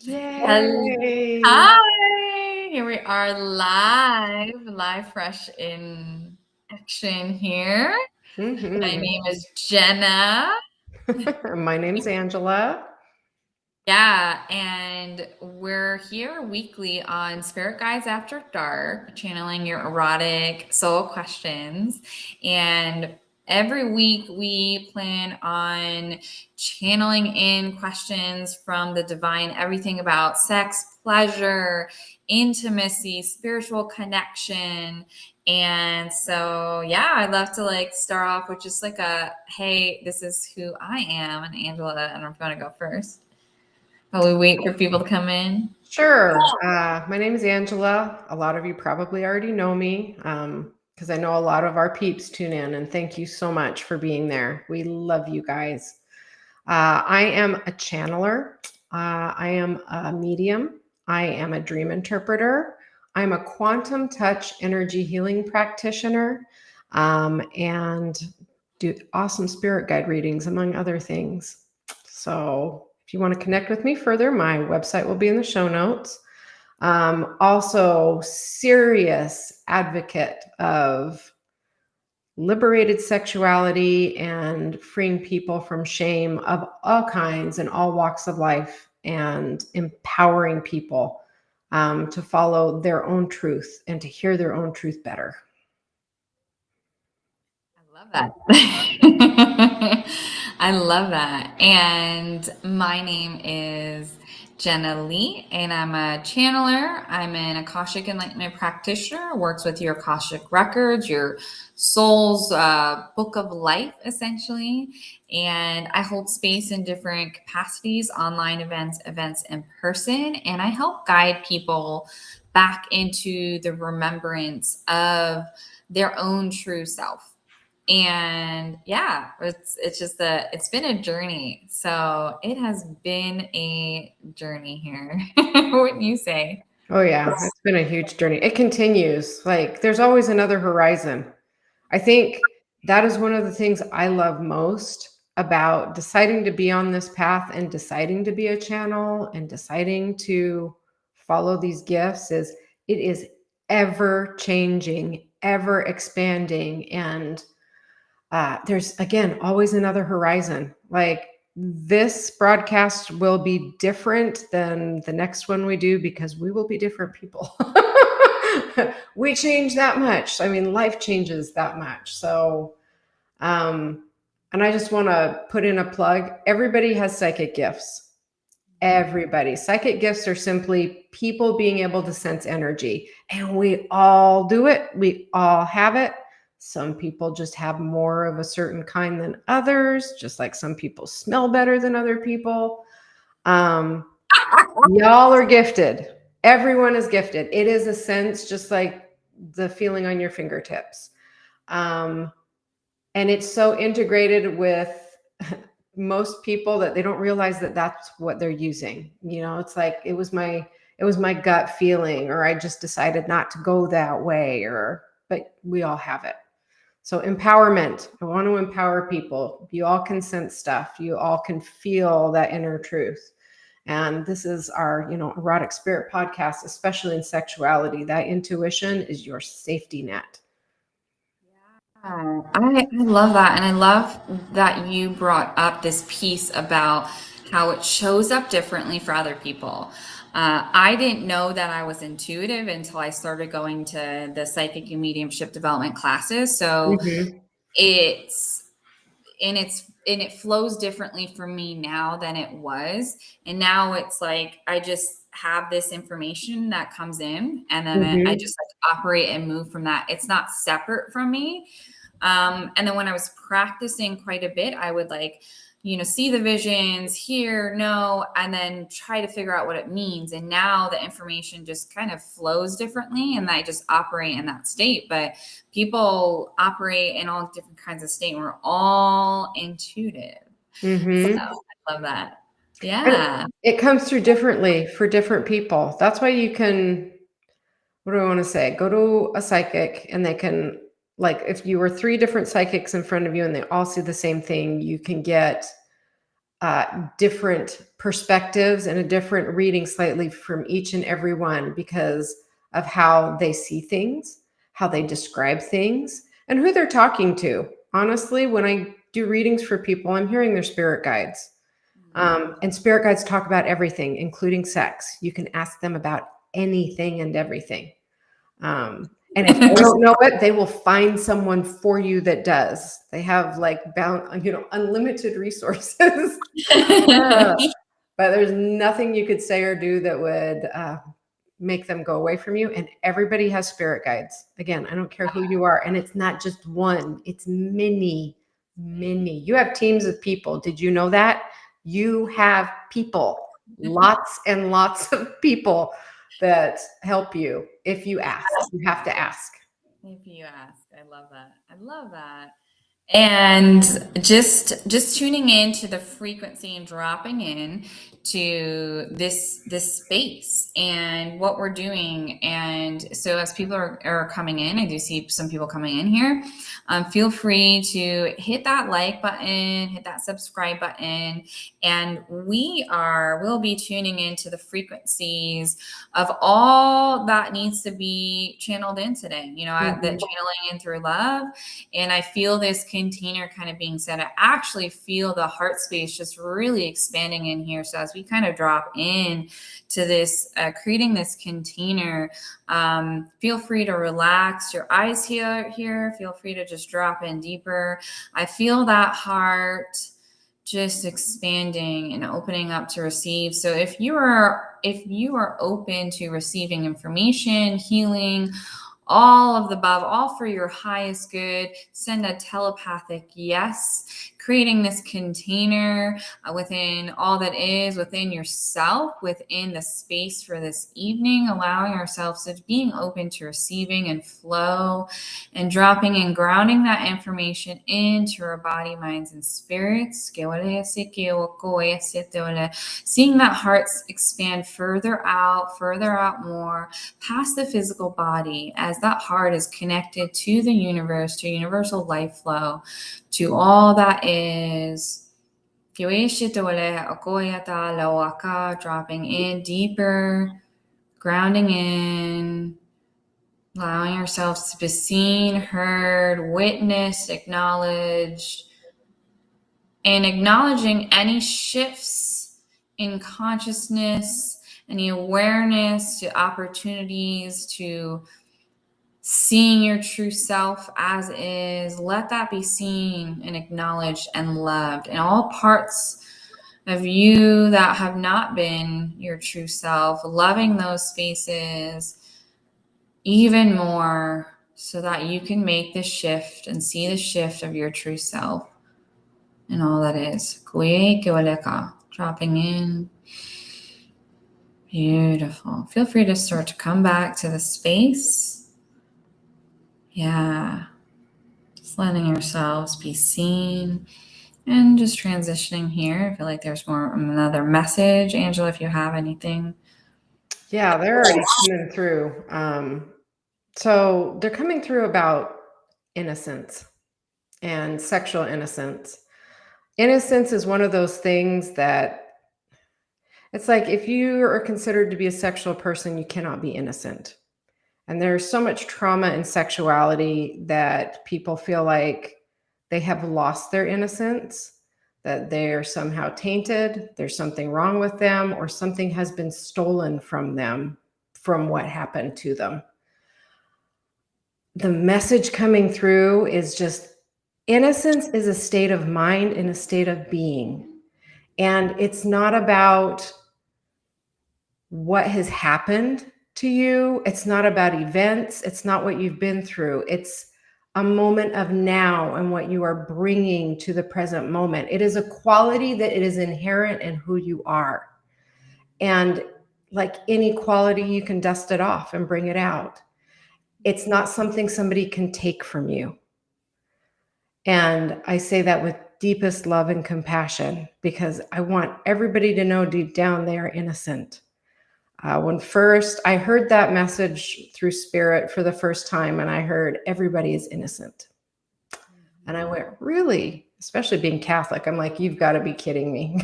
Yay! Hi, here we are live, fresh in action here. My Mm-hmm. name is Jenna. My name's Angela. Yeah, and we're here weekly on Spirit Guides After Dark, channeling your erotic soul questions. And every week we plan on channeling in questions from the divine, everything about sex, pleasure, intimacy, spiritual connection. And so, yeah, I'd love to start off with just like hey, this is who I am. And Angela, I don't know if you want to go first. While we wait for people to come in. Sure. My name is Angela. A lot of you probably already know me because I know a lot of our peeps tune in, and thank you so much for being there. We love you guys. I am a channeler. I am a medium. I am a dream interpreter. I'm a quantum touch energy healing practitioner and do awesome spirit guide readings, among other things. So if you want to connect with me further, my website will be in the show notes. Also, serious advocate of liberated sexuality and freeing people from shame of all kinds and all walks of life, and empowering people to follow their own truth and to hear their own truth better. I love that. I love that. And my name is Jenna Lee, and I'm a channeler. I'm an Akashic Enlightenment practitioner, works with your Akashic records, your soul's book of life, essentially. And I hold space in different capacities, online events in person, and I help guide people back into the remembrance of their own true self. And yeah, it's been a journey. So it has been a journey here. Wouldn't you say? Oh, yeah, it's been a huge journey. It continues. Like, there's always another horizon. I think that is one of the things I love most about deciding to be on this path and deciding to be a channel and deciding to follow these gifts is it is ever changing, ever expanding. And there's, again, always another horizon. Like, this broadcast will be different than the next one we do because we will be different people. We change that much. I mean, life changes that much. So, and I just want to put in a plug. Everybody has psychic gifts. Everybody. Psychic gifts are simply people being able to sense energy, and we all do it. We all have it. Some people just have more of a certain kind than others, just like some people smell better than other people. Um, y'all are gifted. Everyone is gifted. It is a sense, just like the feeling on your fingertips. Um, and it's so integrated with most people that they don't realize that that's what they're using. It's like it was my gut feeling, or I just decided not to go that way, but we all have it. So empowerment. I want to empower people. You all can sense stuff. You all can feel that inner truth. And this is our, Erotic Spirit Podcast, especially in sexuality. That intuition is your safety net. Yeah, I love that. And I love that you brought up this piece about how it shows up differently for other people. I didn't know that I was intuitive until I started going to the psychic and mediumship development classes. So Mm-hmm. it's and it flows differently for me now than it was. And now it's like I just have this information that comes in, and then I Mm-hmm. just operate and move from that. It's not separate from me. And then when I was practicing quite a bit, I would see the visions, hear, know, and then try to figure out what it means. And now the information just kind of flows differently, and I just operate in that state. But people operate in all different kinds of state. We're all intuitive. So Mm-hmm. I love that. And Yeah. it comes through differently for different people. That's why you can, what do I want to say? Go to a psychic and they can, like, if you were three different psychics in front of you and they all see the same thing, you can get different perspectives and a different reading slightly from each and every one because of how they see things, how they describe things, and who they're talking to. Honestly, when I do readings for people, I'm hearing their spirit guides. And spirit guides talk about everything, including sex. You can ask them about anything and everything. And if they don't know it, they will find someone for you that does. They have like unlimited resources. But there's nothing you could say or do that would make them go away from you. And everybody has spirit guides. Again, I don't care who you are. And it's not just one, it's many. You have teams of people. Did you know that? You have people, lots and lots of people that help you if you ask. You have to ask. If you ask. I love that. And just tuning into the frequency and dropping in to this space and what we're doing. And so as people are coming in, I do see some people coming in here. Feel free to hit that like button, hit that subscribe button, and we'll be tuning into the frequencies of all that needs to be channeled in today. You know, the channeling in through love. And I feel this container kind of being set. I actually feel the heart space just really expanding in here. So as we kind of drop in to this, creating this container, feel free to relax your eyes here. Feel free to just drop in deeper. I feel that heart just expanding and opening up to receive. So if you are open to receiving information, healing, all of the above, all for your highest good, send a telepathic yes, creating this container within all that is within yourself, within the space for this evening, allowing ourselves to being open to receiving and flow and dropping and grounding that information into our body, minds, and spirits. Seeing that hearts expand further out more past the physical body as that heart is connected to the universe, to universal life flow, to all that is. Dropping in deeper, grounding in, allowing ourselves to be seen, heard, witnessed, acknowledged, and acknowledging any shifts in consciousness, any awareness to opportunities to seeing your true self as is. Let that be seen and acknowledged and loved. And all parts of you that have not been your true self, loving those spaces even more so that you can make the shift and see the shift of your true self and all that is. Dropping in. Beautiful. Feel free to start to come back to the space. Yeah. Just letting yourselves be seen and just transitioning here. I feel like there's another message. Angela, if you have anything. Yeah, they're already coming through. So they're coming through about innocence and sexual innocence. Innocence is one of those things that it's like if you are considered to be a sexual person, you cannot be innocent. And there's so much trauma in sexuality that people feel like they have lost their innocence, that they're somehow tainted, there's something wrong with them, or something has been stolen from them from what happened to them. The message coming through is just innocence is a state of mind and a state of being. And it's not about what has happened to you. It's not about events. It's not what you've been through. It's a moment of now and what you are bringing to the present moment. It is a quality that it is inherent in who you are. And like any quality, you can dust it off and bring it out. It's not something somebody can take from you. And I say that with deepest love and compassion because I want everybody to know deep down they are innocent. When first I heard that message through spirit for the first time, and I heard everybody is innocent. And I went, really? especially being Catholic. I'm like, you've got to be kidding me.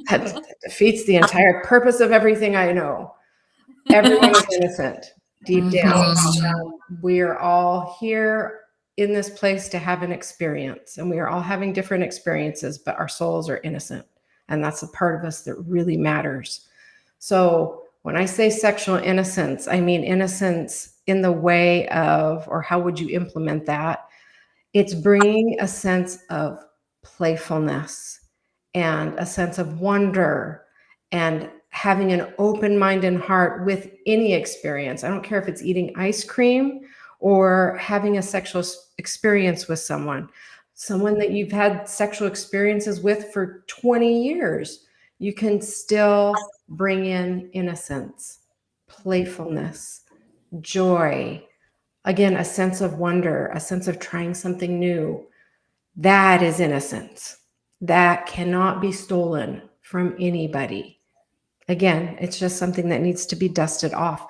That defeats the entire purpose of everything I know. Everyone is innocent deep down. We are all here in this place to have an experience, and we are all having different experiences, but our souls are innocent. And that's the part of us that really matters. So when I say sexual innocence, I mean innocence in the way of, or how would you implement that? It's bringing a sense of playfulness and a sense of wonder and having an open mind and heart with any experience. I don't care if it's eating ice cream or having a sexual experience with someone that you've had sexual experiences with for 20 years. You can still bring in innocence, playfulness, joy, again, a sense of wonder, a sense of trying something new. That is innocence. That cannot be stolen from anybody. Again, it's just something that needs to be dusted off.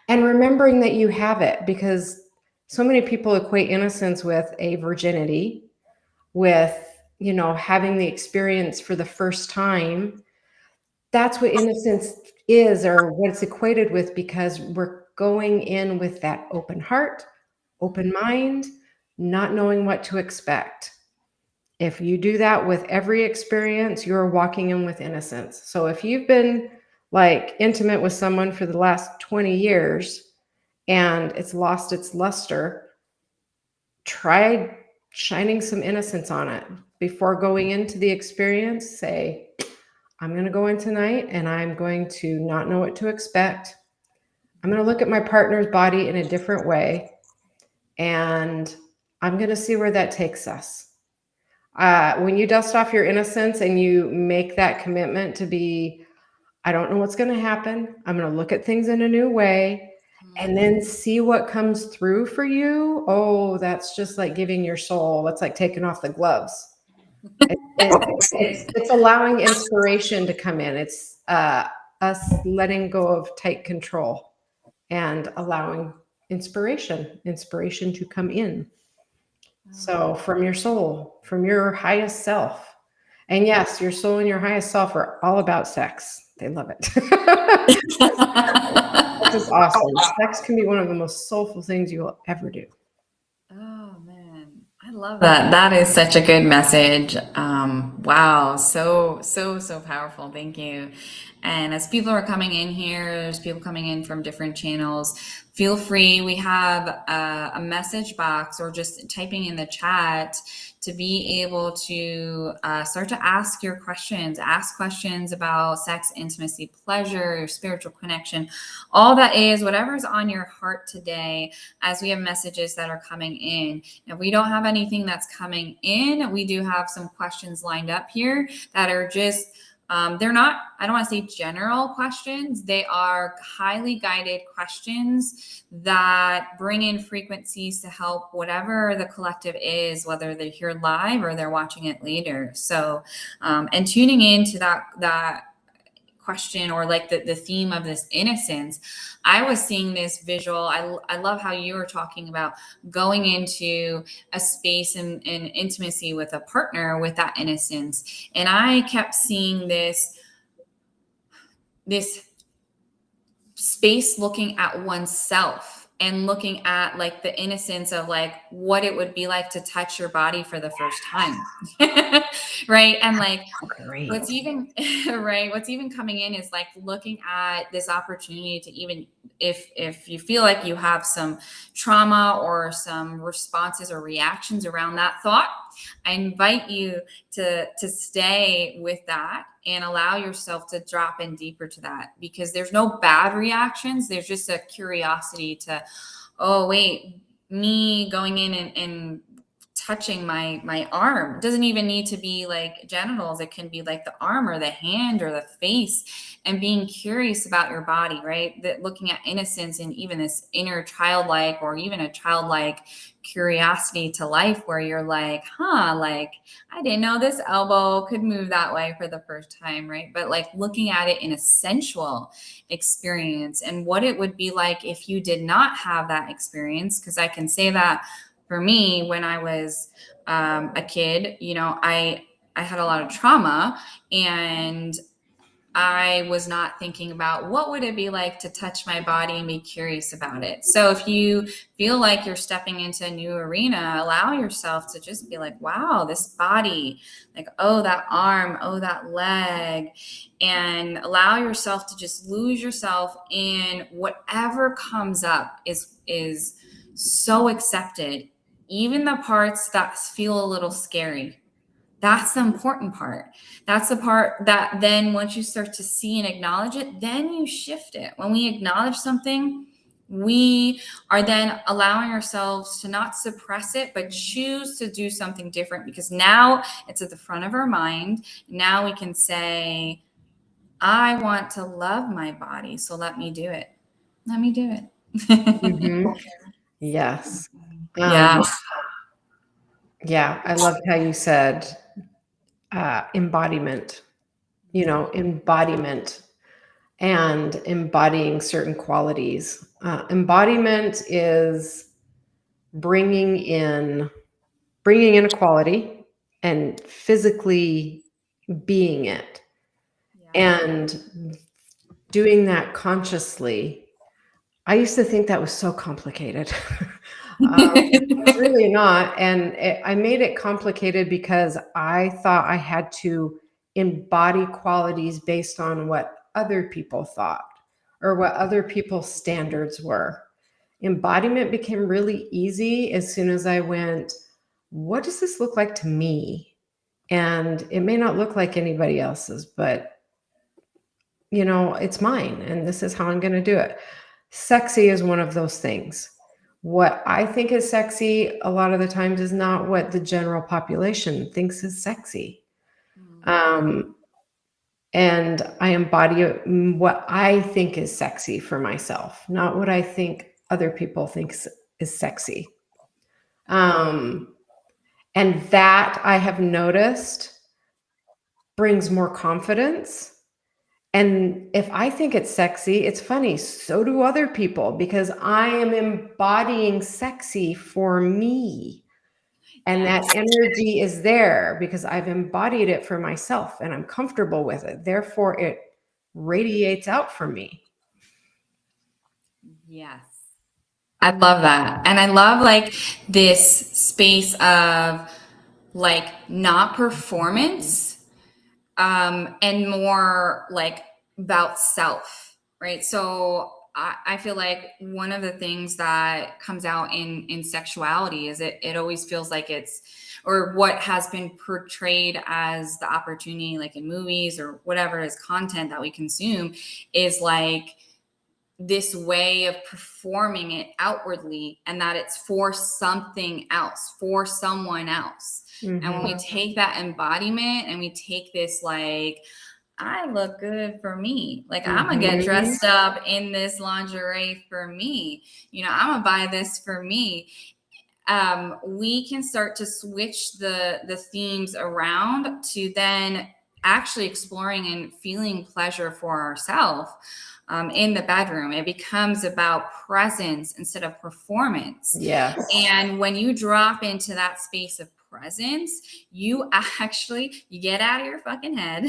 And remembering that you have it, because so many people equate innocence with a virginity, with, having the experience for the first time. That's what innocence is, or what it's equated with, because we're going in with that open heart, open mind, not knowing what to expect. If you do that with every experience, you're walking in with innocence. So if you've been like intimate with someone for the last 20 years and it's lost its luster, try shining some innocence on it before going into the experience. Say, I'm going to go in tonight and I'm going to not know what to expect. I'm going to look at my partner's body in a different way, and I'm going to see where that takes us. When you dust off your innocence and you make that commitment to be, I don't know what's going to happen. I'm going to look at things in a new way and then see what comes through for you. Oh, that's just like giving your soul. That's like taking off the gloves. It's allowing inspiration to come in. It's us letting go of tight control and allowing inspiration to come in. So from your soul, from your highest self. And yes, your soul and your highest self are all about sex. They love it. This is awesome. Sex can be one of the most soulful things you will ever do. Oh man, I love that. That is such a good message. Wow, so powerful. Thank you. And as people are coming in here, there's people coming in from different channels. Feel free. We have a message box, or just typing in the chat to be able to start to ask your questions. Ask questions about sex, intimacy, pleasure, your spiritual connection, all that is, whatever's on your heart today, as we have messages that are coming in. If we don't have anything that's coming in, we do have some questions lined up here that are just they're not, I don't want to say general questions. They are highly guided questions that bring in frequencies to help whatever the collective is, whether they're here live or they're watching it later. So, and tuning into that question, or like the theme of this innocence, I was seeing this visual. I love how you were talking about going into a space and intimacy with a partner with that innocence. And I kept seeing this space looking at oneself and looking at like the innocence of like what it would be like to touch your body for the first time. Right. And like, Great. what's even coming in is like looking at this opportunity to, even if you feel like you have some trauma or some responses or reactions around that thought, I invite you to stay with that and allow yourself to drop in deeper to that, because there's no bad reactions. There's just a curiosity to, oh wait, me going in and touching my arm. It doesn't even need to be like genitals. It can be like the arm or the hand or the face, and being curious about your body, right? That looking at innocence and even this inner childlike, or even a childlike curiosity to life, where you're like, like I didn't know this elbow could move that way for the first time, right? But like looking at it in a sensual experience and what it would be like if you did not have that experience. Because I can say that for me, when I was a kid, I had a lot of trauma, and I was not thinking about what would it be like to touch my body and be curious about it. So if you feel like you're stepping into a new arena, allow yourself to just be like, wow, this body, like, oh, that arm, oh, that leg, and allow yourself to just lose yourself in whatever comes up is so accepted. Even the parts that feel a little scary. That's the important part. That's the part that then once you start to see and acknowledge it, then you shift it. When we acknowledge something, we are then allowing ourselves to not suppress it, but choose to do something different, because now it's at the front of our mind. Now we can say, I want to love my body, so let me do it. Let me do it. Mm-hmm. Yes. Yeah. Yeah. I loved how you said embodiment, embodiment and embodying certain qualities. Embodiment is bringing in a quality and physically being it, and doing that consciously. I used to think that was so complicated. It's really not. And I made it complicated because I thought I had to embody qualities based on what other people thought or what other people's standards were. Embodiment became really easy as soon as I went, what does this look like to me? And it may not look like anybody else's, but it's mine, and this is how I'm going to do it. Sexy is one of those things. What I think is sexy a lot of the times is not what the general population thinks is sexy. And I embody what I think is sexy for myself, not what I think other people think is sexy. And that, I have noticed, brings more confidence. And if I think it's sexy, it's funny, so do other people, because I am embodying sexy for me. And that energy is there because I've embodied it for myself and I'm comfortable with it. Therefore, it radiates out from me. Yes. I love that. And I love like this space of like not performance, and more like about self, right? So I feel like one of the things that comes out in sexuality is it always feels like it's, or what has been portrayed as the opportunity, like in movies or whatever is content that we consume, is like this way of performing it outwardly, and that it's for something else, for someone else. Mm-hmm. And when we take that embodiment and we take this, like, I look good for me. Like, I'm going to get dressed up in this lingerie for me. I'm going to buy this for me. We can start to switch the themes around to then actually exploring and feeling pleasure for ourselves. In the bedroom, it becomes about presence instead of performance. Yeah. And when you drop into that space of presence, you get out of your fucking head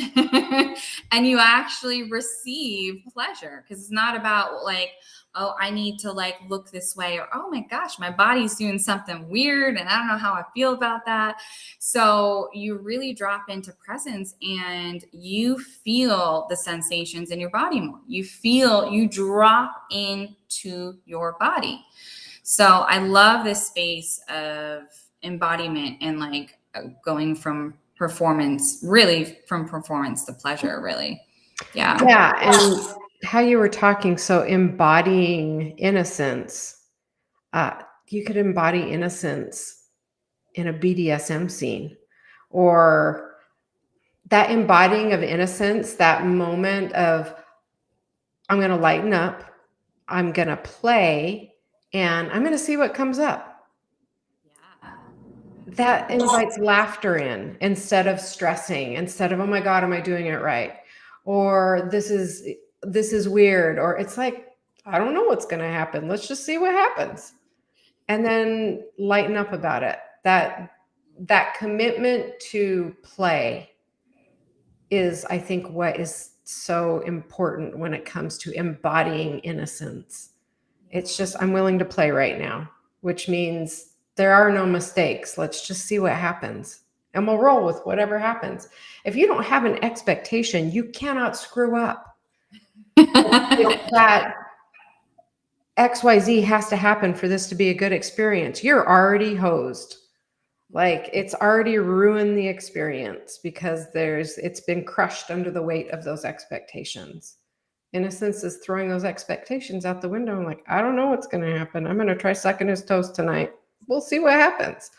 and you actually receive pleasure, because it's not about like, oh, I need to like look this way, or, oh my gosh, my body's doing something weird and I don't know how I feel about that. So you really drop into presence and you feel the sensations in your body more. You drop into your body. So I love this space of embodiment and like going from performance to pleasure, really. Yeah. Yeah. And how you were talking, so embodying innocence, you could embody innocence in a BDSM scene, or that embodying of innocence, that moment of, I'm going to lighten up, I'm going to play, and I'm going to see what comes up. Yeah. That invites laughter in instead of stressing, instead of, oh my God, am I doing it right? Or this is weird. Or it's like, I don't know what's going to happen. Let's just see what happens. and then lighten up about it. That commitment to play is, I think, what is so important when it comes to embodying innocence. It's just, I'm willing to play right now, which means there are no mistakes. Let's just see what happens. And we'll roll with whatever happens. If you don't have an expectation, you cannot screw up. It's that XYZ has to happen for this to be a good experience. You're already hosed. Like, it's already ruined the experience because it's been crushed under the weight of those expectations. Innocence is throwing those expectations out the window. I'm like, I don't know what's going to happen. I'm going to try sucking his toes tonight. We'll see what happens.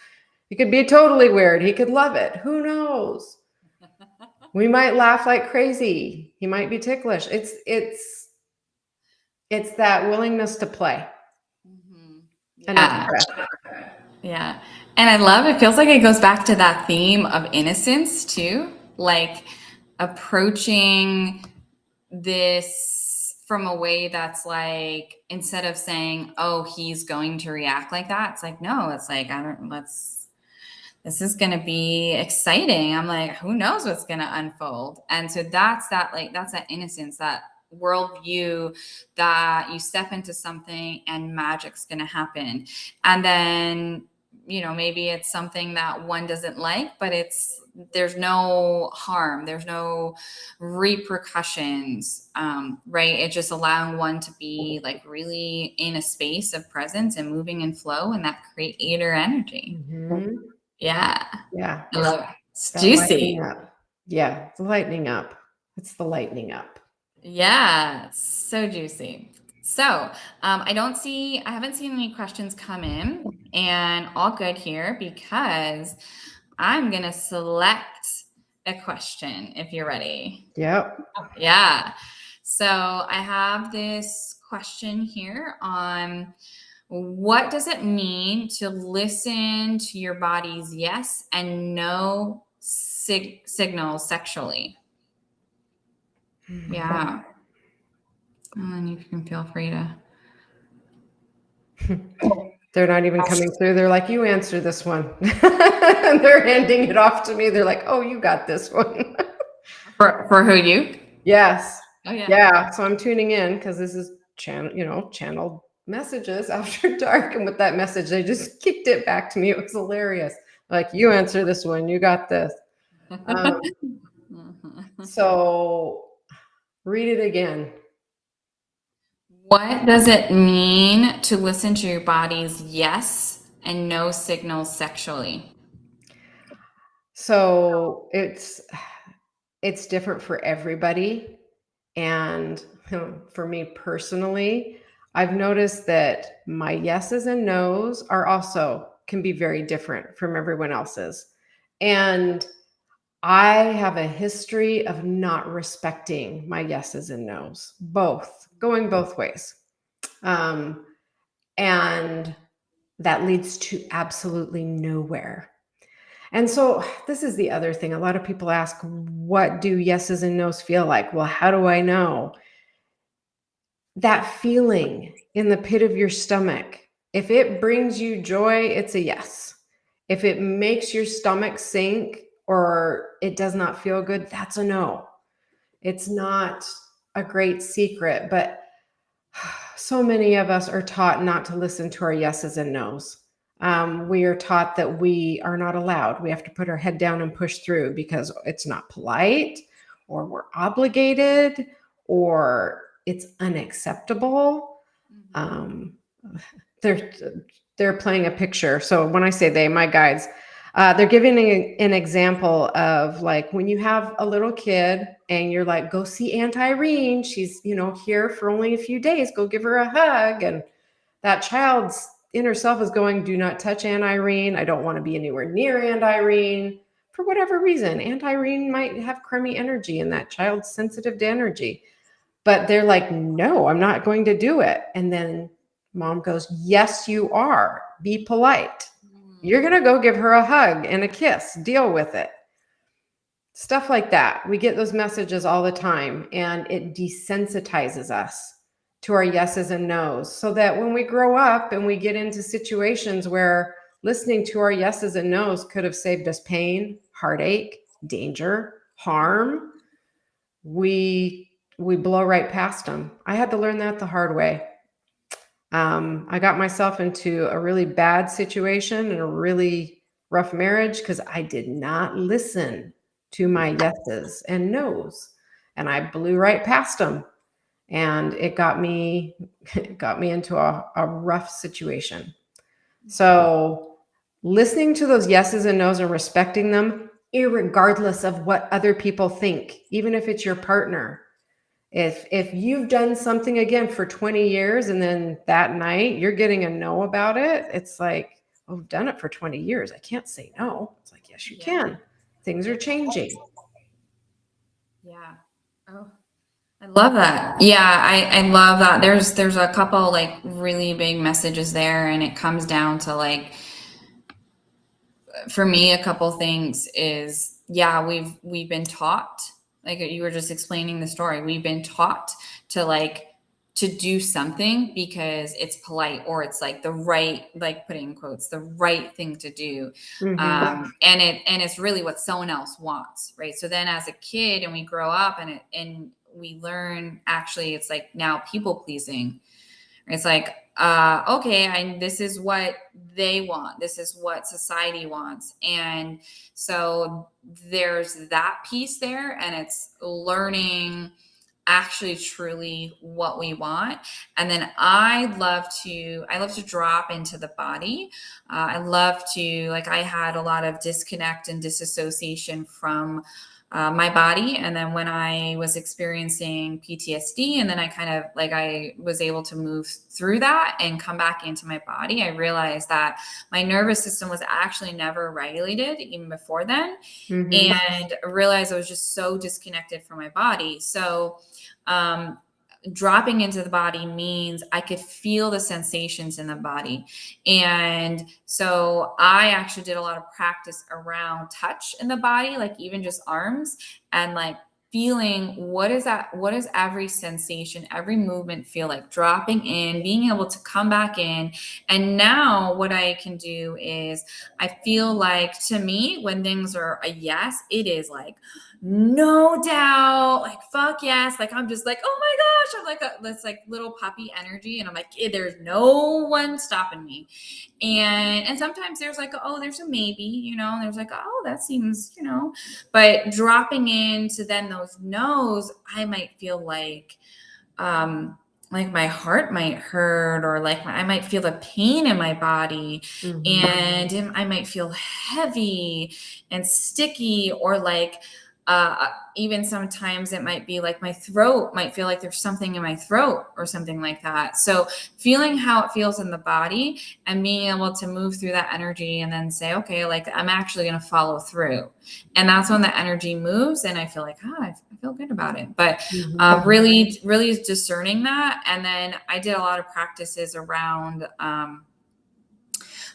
He could be totally weird. He could love it. Who knows? We might laugh like crazy. He might be ticklish. It's that willingness to play. Yeah. Yeah. And I love, it feels like it goes back to that theme of innocence too. Like approaching this from a way that's like, instead of saying, oh, he's going to react like that. It's like, no, it's like, this is going to be exciting. I'm like, who knows what's going to unfold? And so that's that innocence, that worldview that you step into something and magic's going to happen. And then, maybe it's something that one doesn't like, but there's no harm. There's no repercussions, right? It's just allowing one to be like really in a space of presence and moving in flow and that creator energy. Mm-hmm. Yeah. Yeah. I love it. It's juicy. Yeah. It's lightening up. It's the lightening up. Yeah. It's so juicy. So I haven't seen any questions come in, and all good here because I'm going to select a question if you're ready. Yep. Yeah. So I have this question here on what does it mean to listen to your body's yes and no signals sexually? Yeah. And you can feel free to. They're not even coming through. They're like, you answer this one. And they're handing it off to me. They're like, oh, you got this one. For who, you? Yes. Oh, yeah. Yeah. So I'm tuning in because this is channeled messages after dark. And with that message, they just kicked it back to me. It was hilarious. Like, you answer this one. You got this. So read it again. What does it mean to listen to your body's yes and no signals sexually? So it's different for everybody. And for me personally, I've noticed that my yeses and nos can be very different from everyone else's. And I have a history of not respecting my yeses and nos, going both ways. And that leads to absolutely nowhere. And so this is the other thing. A lot of people ask, what do yeses and nos feel like? Well, how do I know? That feeling in the pit of your stomach, if it brings you joy, it's a yes. If it makes your stomach sink or it does not feel good, that's a no. It's not a great secret, but so many of us are taught not to listen to our yeses and nos. We are taught that we are not allowed. We have to put our head down and push through because it's not polite, or we're obligated, or it's unacceptable. They're playing a picture. So when I say they, my guides, they're giving an example of like when you have a little kid and you're like, go see Aunt Irene. She's, here for only a few days. Go give her a hug. And that child's inner self is going, do not touch Aunt Irene. I don't want to be anywhere near Aunt Irene. For whatever reason, Aunt Irene might have crummy energy and that child's sensitive to energy. But they're like, no, I'm not going to do it. And then mom goes, yes, you are. Be polite. You're going to go give her a hug and a kiss. Deal with it. Stuff like that. We get those messages all the time, and it desensitizes us to our yeses and nos, so that when we grow up and we get into situations where listening to our yeses and nos could have saved us pain, heartache, danger, harm, we blow right past them. I had to learn that the hard way. I got myself into a really bad situation and a really rough marriage because I did not listen to my yeses and nos, and I blew right past them. And it got me into a rough situation. So listening to those yeses and nos and respecting them, irregardless of what other people think, even if it's your partner. If you've done something again for 20 years and then that night you're getting a no about it, it's like, oh, I've done it for 20 years. I can't say no. It's like, yes, you can. Things are changing. Yeah. Oh, I love that. Yeah, I love that. There's a couple like really big messages there, and it comes down to like, for me, a couple things is, yeah, we've been taught, like you were just explaining the story, we've been taught to do something because it's polite, or it's like the right, like putting in quotes, the right thing to do. And it's really what someone else wants, right? So then as a kid, and we grow up and we learn, actually it's like now people pleasing. It's like, okay, this is what they want. This is what society wants. And so there's that piece there, and it's learning actually truly what we want. And then I love to drop into the body. I love to, like, I had a lot of disconnect and disassociation from my body. And then when I was experiencing PTSD, and then I was able to move through that and come back into my body, I realized that my nervous system was actually never regulated even before then. And I realized I was just so disconnected from my body. So, dropping into the body means I could feel the sensations in the body. And so I actually did a lot of practice around touch in the body, like even just arms, and like feeling what is every sensation, every movement feel like, dropping in, being able to come back in. And now what I can do is, I feel like, to me, when things are a yes, it is like, no doubt, like, fuck yes. Like, I'm just like, oh my gosh, I'm like this like little puppy energy. And I'm like, there's no one stopping me. And sometimes there's like, oh, there's a maybe, and there's like, oh, that seems, but dropping into then those no's, I might feel like my heart might hurt, or like I might feel the pain in my body, and I might feel heavy and sticky, or like, even sometimes it might be like my throat might feel like there's something in my throat or something like that. So feeling how it feels in the body and being able to move through that energy, and then say, okay, like, I'm actually going to follow through. And that's when the energy moves, and I feel like, I feel good about it. But really, really discerning that. And then I did a lot of practices around,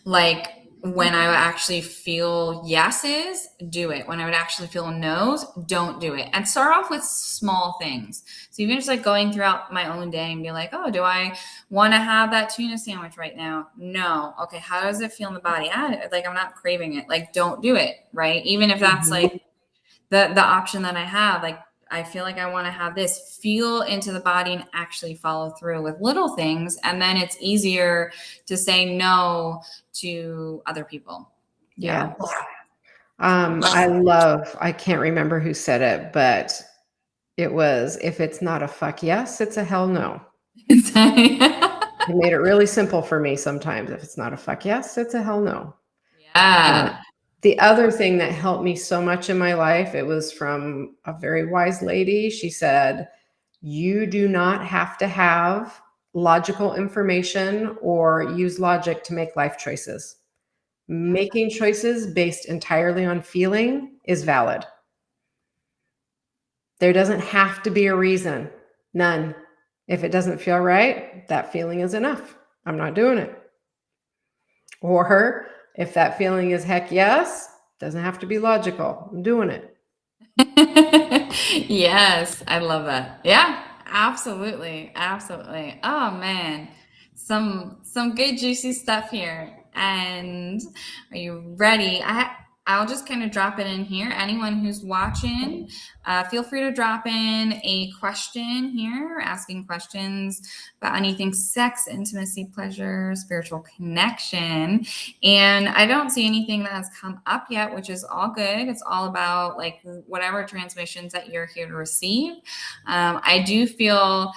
like, when I would actually feel yeses, do it. When I would actually feel no's, don't do it. And start off with small things. So even just like going throughout my own day and be like, oh, do I want to have that tuna sandwich right now? No. Okay, how does it feel in the body? Like, I'm not craving it. Like, don't do it, right? Even if that's like the option that I have, like, I feel like I want to have this, feel into the body and actually follow through with little things. And then it's easier to say no to other people. Yeah. I can't remember who said it, but it was, if it's not a fuck yes, it's a hell no. It made it really simple for me sometimes. If it's not a fuck yes, it's a hell no. Yeah. The other thing that helped me so much in my life, it was from a very wise lady. She said, you do not have to have logical information or use logic to make life choices. Making choices based entirely on feeling is valid. There doesn't have to be a reason. None. If it doesn't feel right, that feeling is enough. I'm not doing it. Or if that feeling is heck yes, doesn't have to be logical. I'm doing it. Yes, I love that. Yeah, Absolutely. Absolutely. Oh man. Some good juicy stuff here. And are you ready? I'll just kind of drop it in here. Anyone who's watching, feel free to drop in a question here, asking questions about anything sex, intimacy, pleasure, spiritual connection. And I don't see anything that has come up yet, which is all good. It's all about like whatever transmissions that you're here to receive. I do feel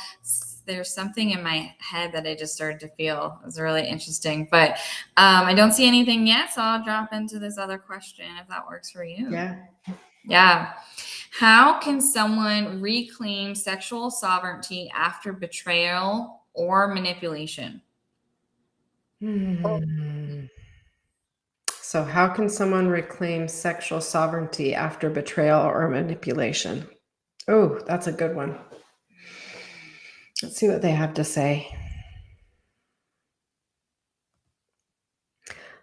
there's something in my head that I just started to feel. It was really interesting, but I don't see anything yet, so I'll drop into this other question if that works for you. Yeah. How can someone reclaim sexual sovereignty after betrayal or manipulation? So, how can someone reclaim sexual sovereignty after betrayal or manipulation? Oh, that's a good one. Let's see what they have to say.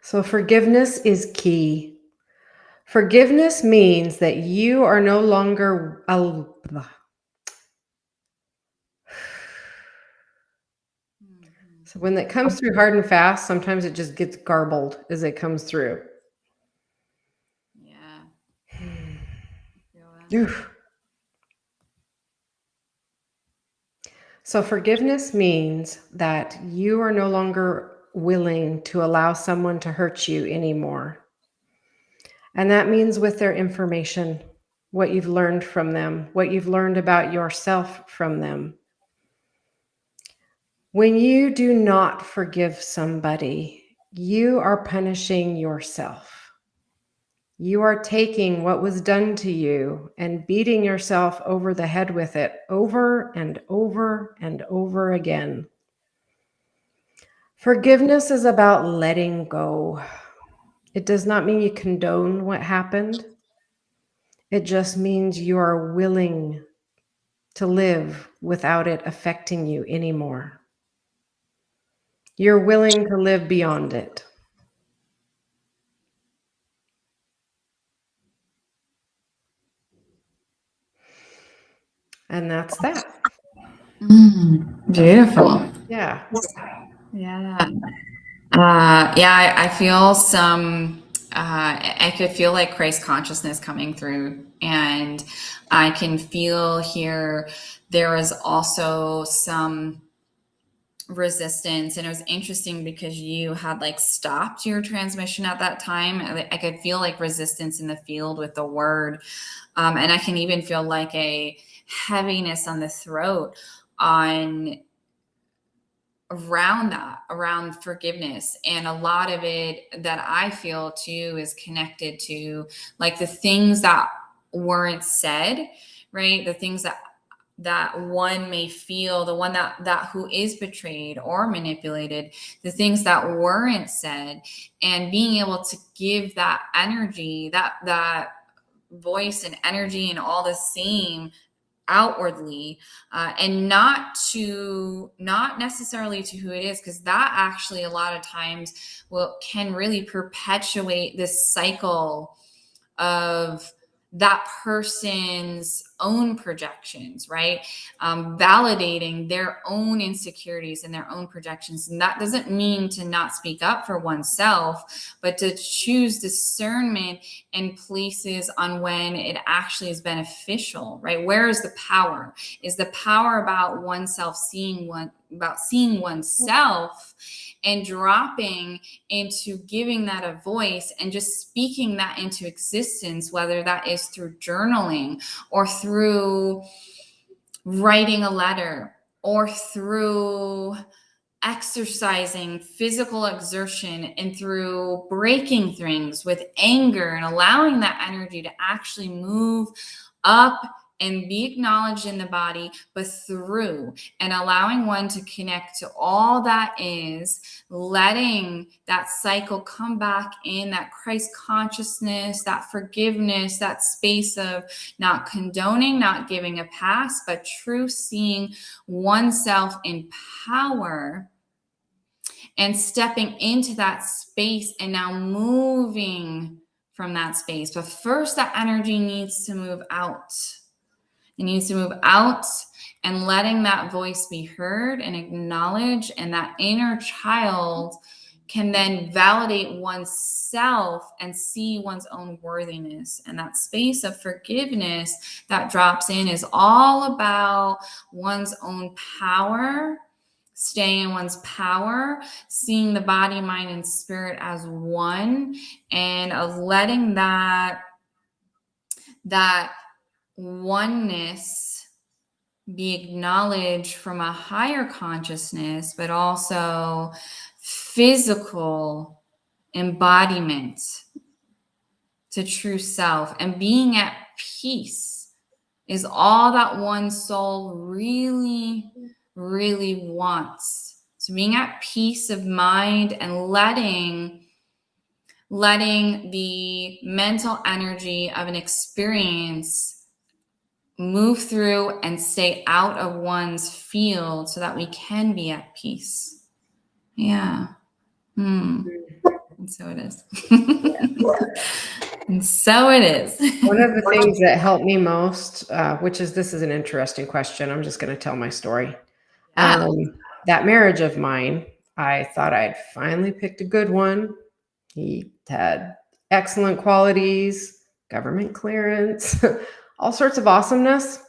So, forgiveness is key. Forgiveness means that you are no longer So when it comes through hard and fast, sometimes it just gets garbled as it comes through. Yeah. So forgiveness means that you are no longer willing to allow someone to hurt you anymore. And that means with their information, what you've learned from them, what you've learned about yourself from them. When you do not forgive somebody, you are punishing yourself. You are taking what was done to you and beating yourself over the head with it over and over and over again. Forgiveness is about letting go. It does not mean you condone what happened. It just means you are willing to live without it affecting you anymore. You're willing to live beyond it. And that's that. Beautiful. Yeah. Yeah. I feel some, I could feel like Christ consciousness coming through, and I can feel here there is also some resistance. And it was interesting because you had like stopped your transmission at that time. I could feel like resistance in the field with the word. And I can even feel like a heaviness on the throat around forgiveness. And a lot of it that I feel too is connected to like the things that weren't said, right? The things that one may feel, the one that who is betrayed or manipulated, the things that weren't said, and being able to give that energy, that voice and energy and all the same outwardly, and not necessarily to who it is, because that actually a lot of times can really perpetuate this cycle of that person's own projections, right? Validating their own insecurities and their own projections. And that doesn't mean to not speak up for oneself, but to choose discernment in places on when it actually is beneficial, right? Where is the power? Is the power about oneself seeing oneself and dropping into giving that a voice and just speaking that into existence, whether that is through journaling or through writing a letter or through exercising, physical exertion, and through breaking things with anger and allowing that energy to actually move up and be acknowledged in the body, but through and allowing one to connect to all that is, letting that cycle come back in, that Christ consciousness, that forgiveness, that space of not condoning, not giving a pass, but true seeing oneself in power and stepping into that space and now moving from that space. But first, that energy needs to move out. It needs to move out and letting that voice be heard and acknowledged, and that inner child can then validate oneself and see one's own worthiness. And that space of forgiveness that drops in is all about one's own power, staying in one's power, seeing the body, mind, and spirit as one, and of letting that oneness be acknowledged from a higher consciousness, but also physical embodiment to true self. And being at peace is all that one soul really, really wants. So being at peace of mind and letting the mental energy of an experience move through and stay out of one's field so that we can be at peace. Yeah. And so it is. And so it is. One of the things that helped me most, this is an interesting question. I'm just going to tell my story. That marriage of mine, I thought I'd finally picked a good one. He had excellent qualities, government clearance, all sorts of awesomeness,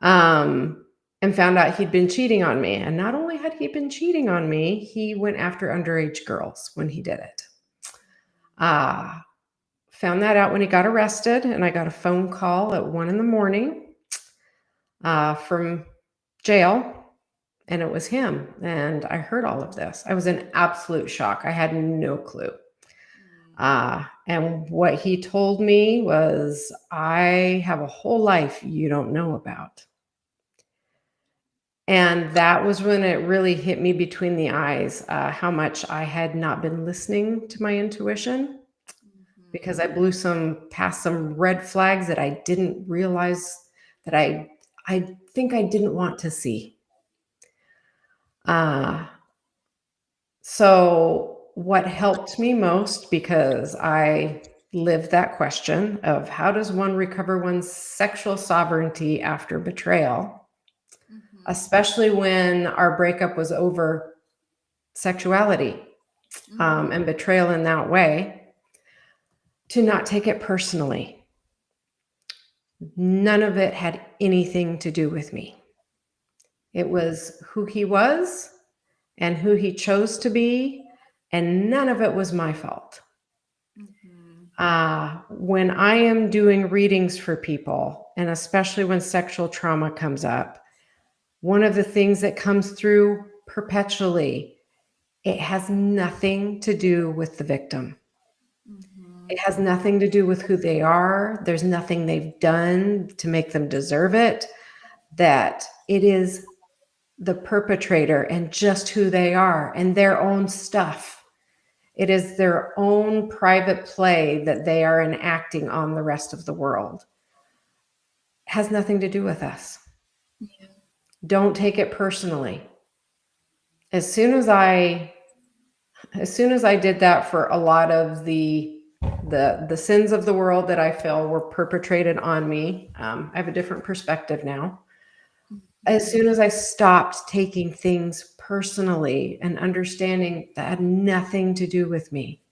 and found out he'd been cheating on me. And not only had he been cheating on me, he went after underage girls when he did it. Found that out when he got arrested, and I got a phone call at 1 a.m. From jail, and it was him. And I heard all of this. I was in absolute shock. I had no clue. And what he told me was, I have a whole life you don't know about. And that was when it really hit me between the eyes, how much I had not been listening to my intuition, because I blew past some red flags that I didn't realize that I think I didn't want to see. So what helped me most, because I lived that question of how does one recover one's sexual sovereignty after betrayal, especially when our breakup was over sexuality, and betrayal in that way, to not take it personally. None of it had anything to do with me. It was who he was and who he chose to be, and none of it was my fault. When I am doing readings for people, and especially when sexual trauma comes up, one of the things that comes through perpetually, it has nothing to do with the victim. It has nothing to do with who they are. There's nothing they've done to make them deserve it. That it is the perpetrator and just who they are and their own stuff. It is their own private play that they are enacting on the rest of the world. It has nothing to do with us. Yeah. Don't take it personally. As soon as I did that for a lot of the sins of the world that I feel were perpetrated on me, I have a different perspective now. As soon as I stopped taking things personally and understanding that had nothing to do with me,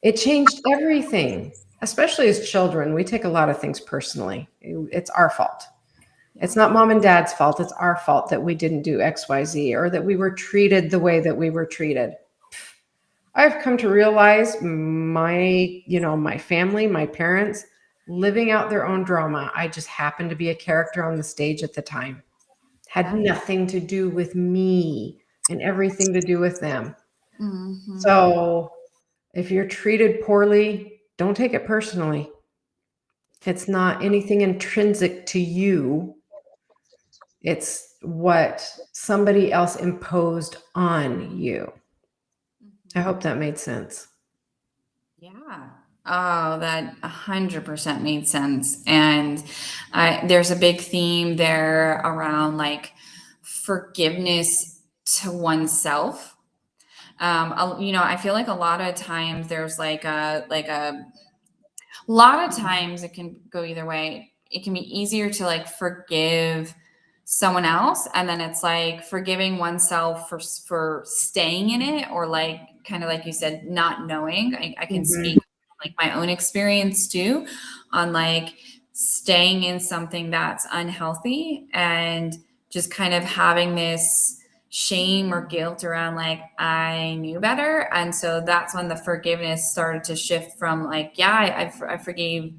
it changed everything. Especially as children, we take a lot of things personally. It's our fault. It's not mom and dad's fault. It's our fault that we didn't do X, Y, Z, or that we were treated the way that we were treated. I've come to realize my family, my parents, living out their own drama. I just happened to be a character on the stage at the time. Had nothing to do with me and everything to do with them. So if you're treated poorly, don't take it personally. It's not anything intrinsic to you. It's what somebody else imposed on you. I hope that made sense. Yeah. Oh, that 100% made sense. And there's a big theme there around like forgiveness to oneself. I feel like a lot of times there's a lot of times it can go either way. It can be easier to like forgive someone else, and then it's like forgiving oneself for staying in it, or like kind of like you said, not knowing. I can speak like my own experience too on like staying in something that's unhealthy and just kind of having this shame or guilt around like I knew better. And so that's when the forgiveness started to shift from like, yeah, I forgave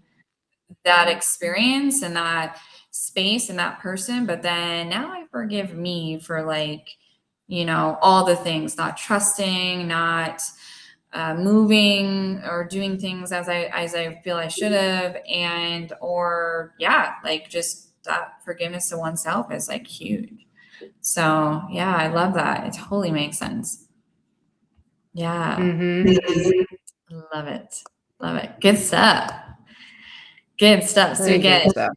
that experience and that space and that person, but then now I forgive me for like, all the things, not trusting, not moving or doing things as I feel I should have, and or yeah, like just that forgiveness to oneself is like huge. So yeah, I love that. It totally makes sense. Yeah. Love it. Love it. Good stuff. Good stuff. So Very we get good stuff.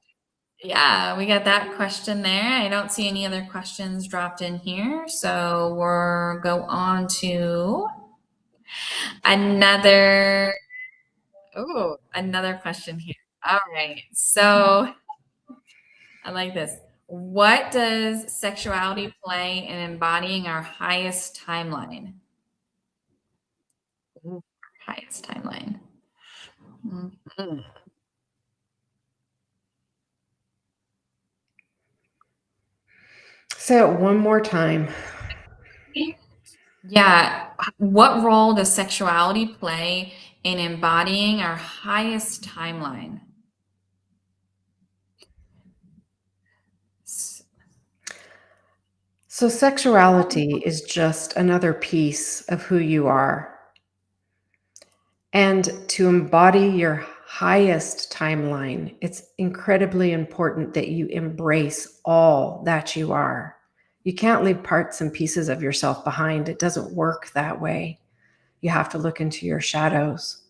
Yeah, we got that question there. I don't see any other questions dropped in here. So we'll go on to another question here. All right. So I like this. What does sexuality play in embodying our highest timeline? Ooh, highest timeline. Mhm. Say it one more time. Yeah. What role does sexuality play in embodying our highest timeline? So, sexuality is just another piece of who you are. And to embody your highest timeline, it's incredibly important that you embrace all that you are. You can't leave parts and pieces of yourself behind. It doesn't work that way. You have to look into your shadows.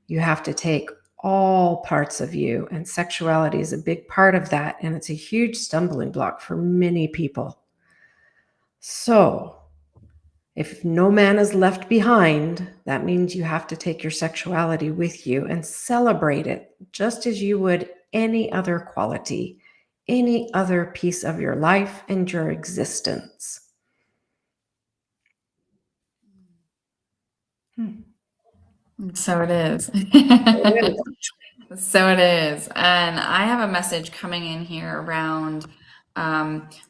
You have to take all parts of you, and sexuality is a big part of that. And it's a huge stumbling block for many people. So, if no man is left behind, that means you have to take your sexuality with you and celebrate it just as you would any other quality, any other piece of your life and your existence. So it is. It is. So it is. And I have a message coming in here around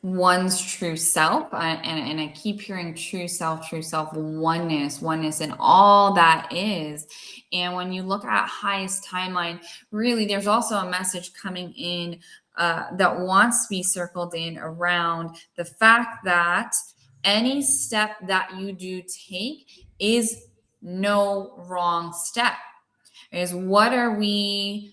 one's true self. And I keep hearing true self, oneness, and all that is. And when you look at highest timeline, really, there's also a message coming in that wants to be circled in around the fact that any step that you do take is no wrong step. Is what are we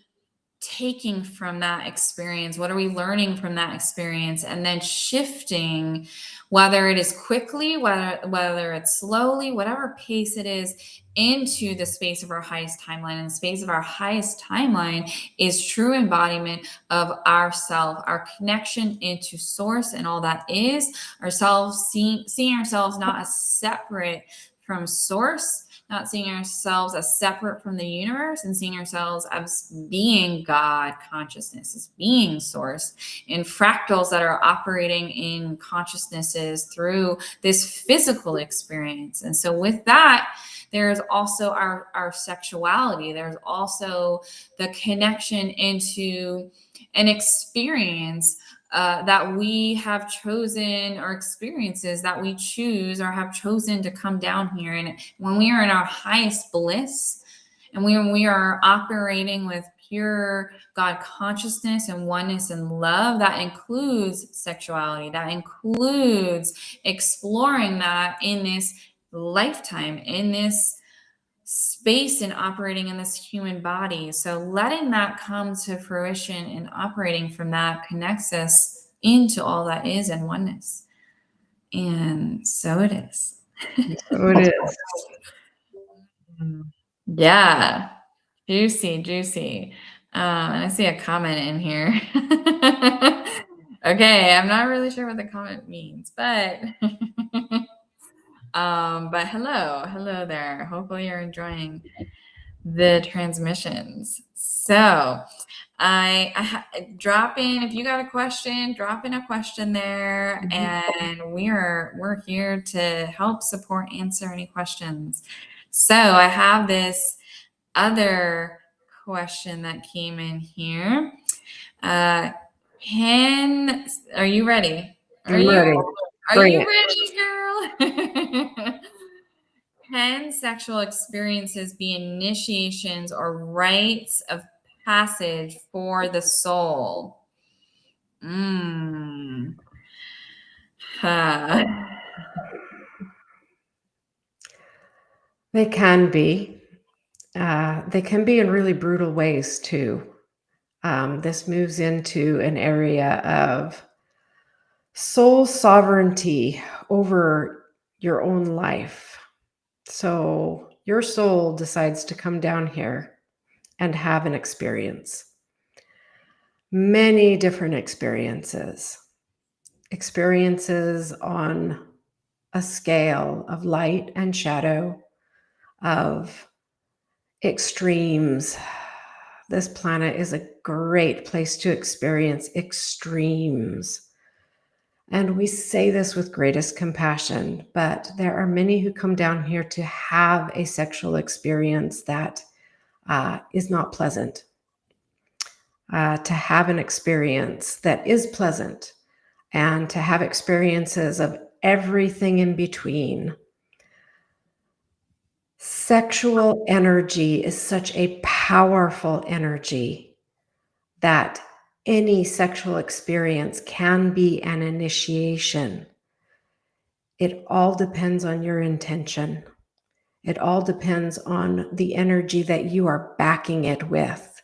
taking from that experience? What are we learning from that experience? And then shifting, whether it is quickly, whether it's slowly, whatever pace it is, into the space of our highest timeline. And the space of our highest timeline is true embodiment of ourself, our connection into source and all that is, ourselves, seeing ourselves not as separate from source, not seeing ourselves as separate from the universe, and seeing ourselves as being God consciousness, as being source, in fractals that are operating in consciousnesses through this physical experience. And so with that, there's also our sexuality. There's also the connection into an experience that we have chosen, or experiences that we choose or have chosen to come down here. And when we are in our highest bliss, and when we are operating with pure God consciousness and oneness and love, that includes sexuality, that includes exploring that in this lifetime, in this space, and operating in this human body. So letting that come to fruition and operating from that connects us into all that is in oneness. And so it is. So it is. Yeah. Juicy. And I see a comment in here. Okay, I'm not really sure what the comment means, but but hello there. Hopefully you're enjoying the transmissions. So drop in if you got a question. Drop in a question there, and we're here to help support, answer any questions. So I have this other question that came in here. Are you ready? I'm ready. Are Bring you it. ready, girl? Can sexual experiences be initiations or rites of passage for the soul? Huh. They can be. They can be in really brutal ways too. This moves into an area of soul sovereignty over your own life. So your soul decides to come down here and have an experience. Many different experiences. Experiences on a scale of light and shadow, of extremes. This planet is a great place to experience extremes. And we say this with greatest compassion, but there are many who come down here to have a sexual experience that is not pleasant, to have an experience that is pleasant, and to have experiences of everything in between. Sexual energy is such a powerful energy that any sexual experience can be an initiation. It all depends on your intention. It all depends on the energy that you are backing it with,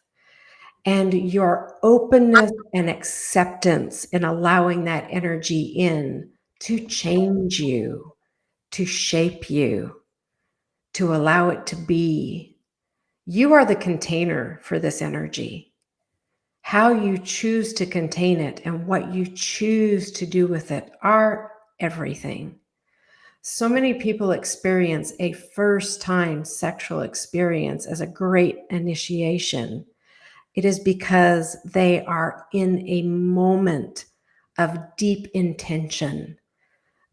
and your openness and acceptance in allowing that energy in to change you, to shape you, to allow it to be. You are the container for this energy. How you choose to contain it and what you choose to do with it are everything. So many people experience a first-time sexual experience as a great initiation. It is because they are in a moment of deep intention.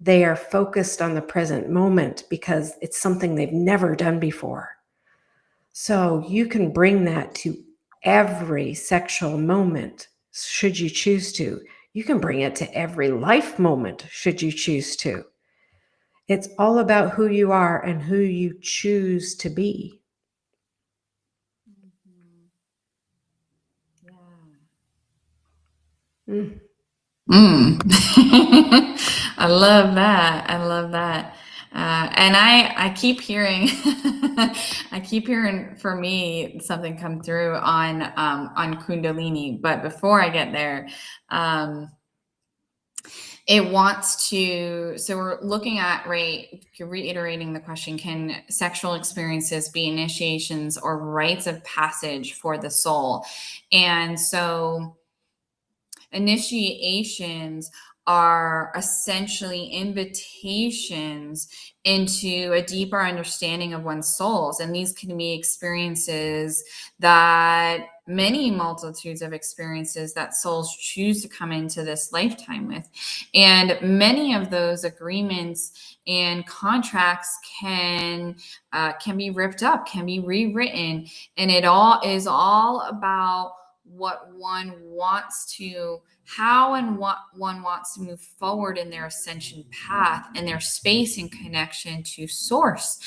They are focused on the present moment because it's something they've never done before. So you can bring that to every sexual moment, should you choose to. You can bring it to every life moment, should you choose to. It's all about who you are and who you choose to be. Mm. I love that. I love that. And I keep hearing, I keep hearing for me something come through on Kundalini. But before I get there, it wants to. So we're looking at, right? Reiterating the question: can sexual experiences be initiations or rites of passage for the soul? And so initiations are essentially invitations into a deeper understanding of one's souls. And these can be experiences that many multitudes of experiences that souls choose to come into this lifetime with. And many of those agreements and contracts can be ripped up, can be rewritten. And it all is all about what one wants to, how and what one wants to move forward in their ascension path and their space and connection to source.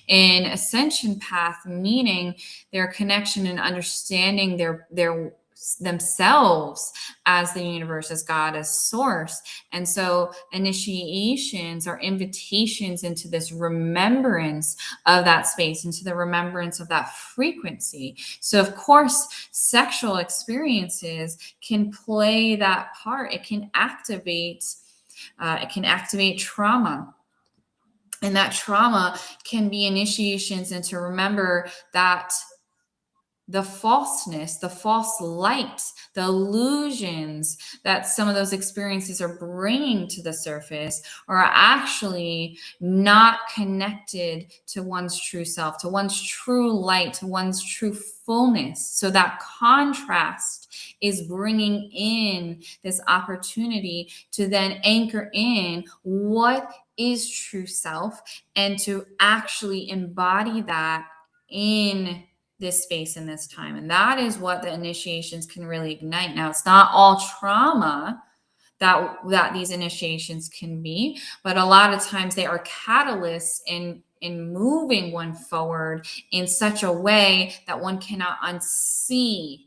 In ascension path, meaning their connection and understanding their themselves as the universe, as God, as source. And so initiations are invitations into this remembrance of that space, into the remembrance of that frequency. So of course, sexual experiences can play that part. It can activate trauma. And that trauma can be initiations into remember that the falseness, the false light, the illusions that some of those experiences are bringing to the surface are actually not connected to one's true self, to one's true light, to one's true fullness. So that contrast is bringing in this opportunity to then anchor in what is true self and to actually embody that in this space and this time. And that is what the initiations can really ignite. Now, it's not all trauma that these initiations can be, but a lot of times they are catalysts in moving one forward in such a way that one cannot unsee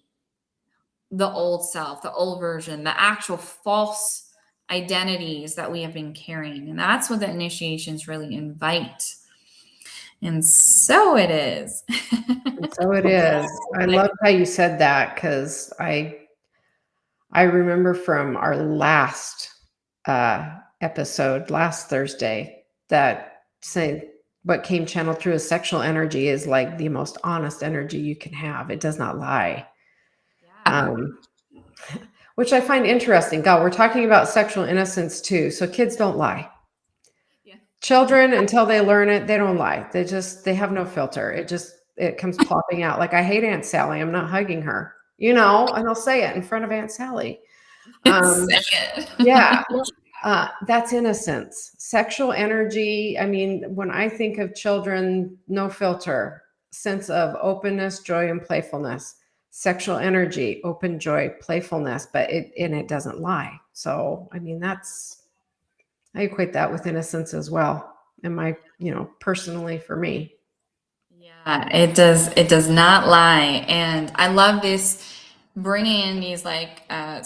the old self, the old version, the actual false identities that we have been carrying. And that's what the initiations really invite. And so it is. And so it is. I love how you said that, because I remember from our last episode last Thursday that saying what came channeled through as sexual energy is like the most honest energy you can have. It does not lie. Yeah. Which I find interesting. God, we're talking about sexual innocence too. So kids don't lie. Yeah. Children, until they learn it, they don't lie. They have no filter. It comes plopping out. Like, I hate Aunt Sally. I'm not hugging her, and I'll say it in front of Aunt Sally. Yeah. That's innocence. Sexual energy. I mean, when I think of children, no filter, sense of openness, joy, and playfulness. Sexual energy, open, joy, playfulness, but it doesn't lie. So, I mean, I equate that with innocence as well. Personally for me. Yeah, it does not lie. And I love this bringing in these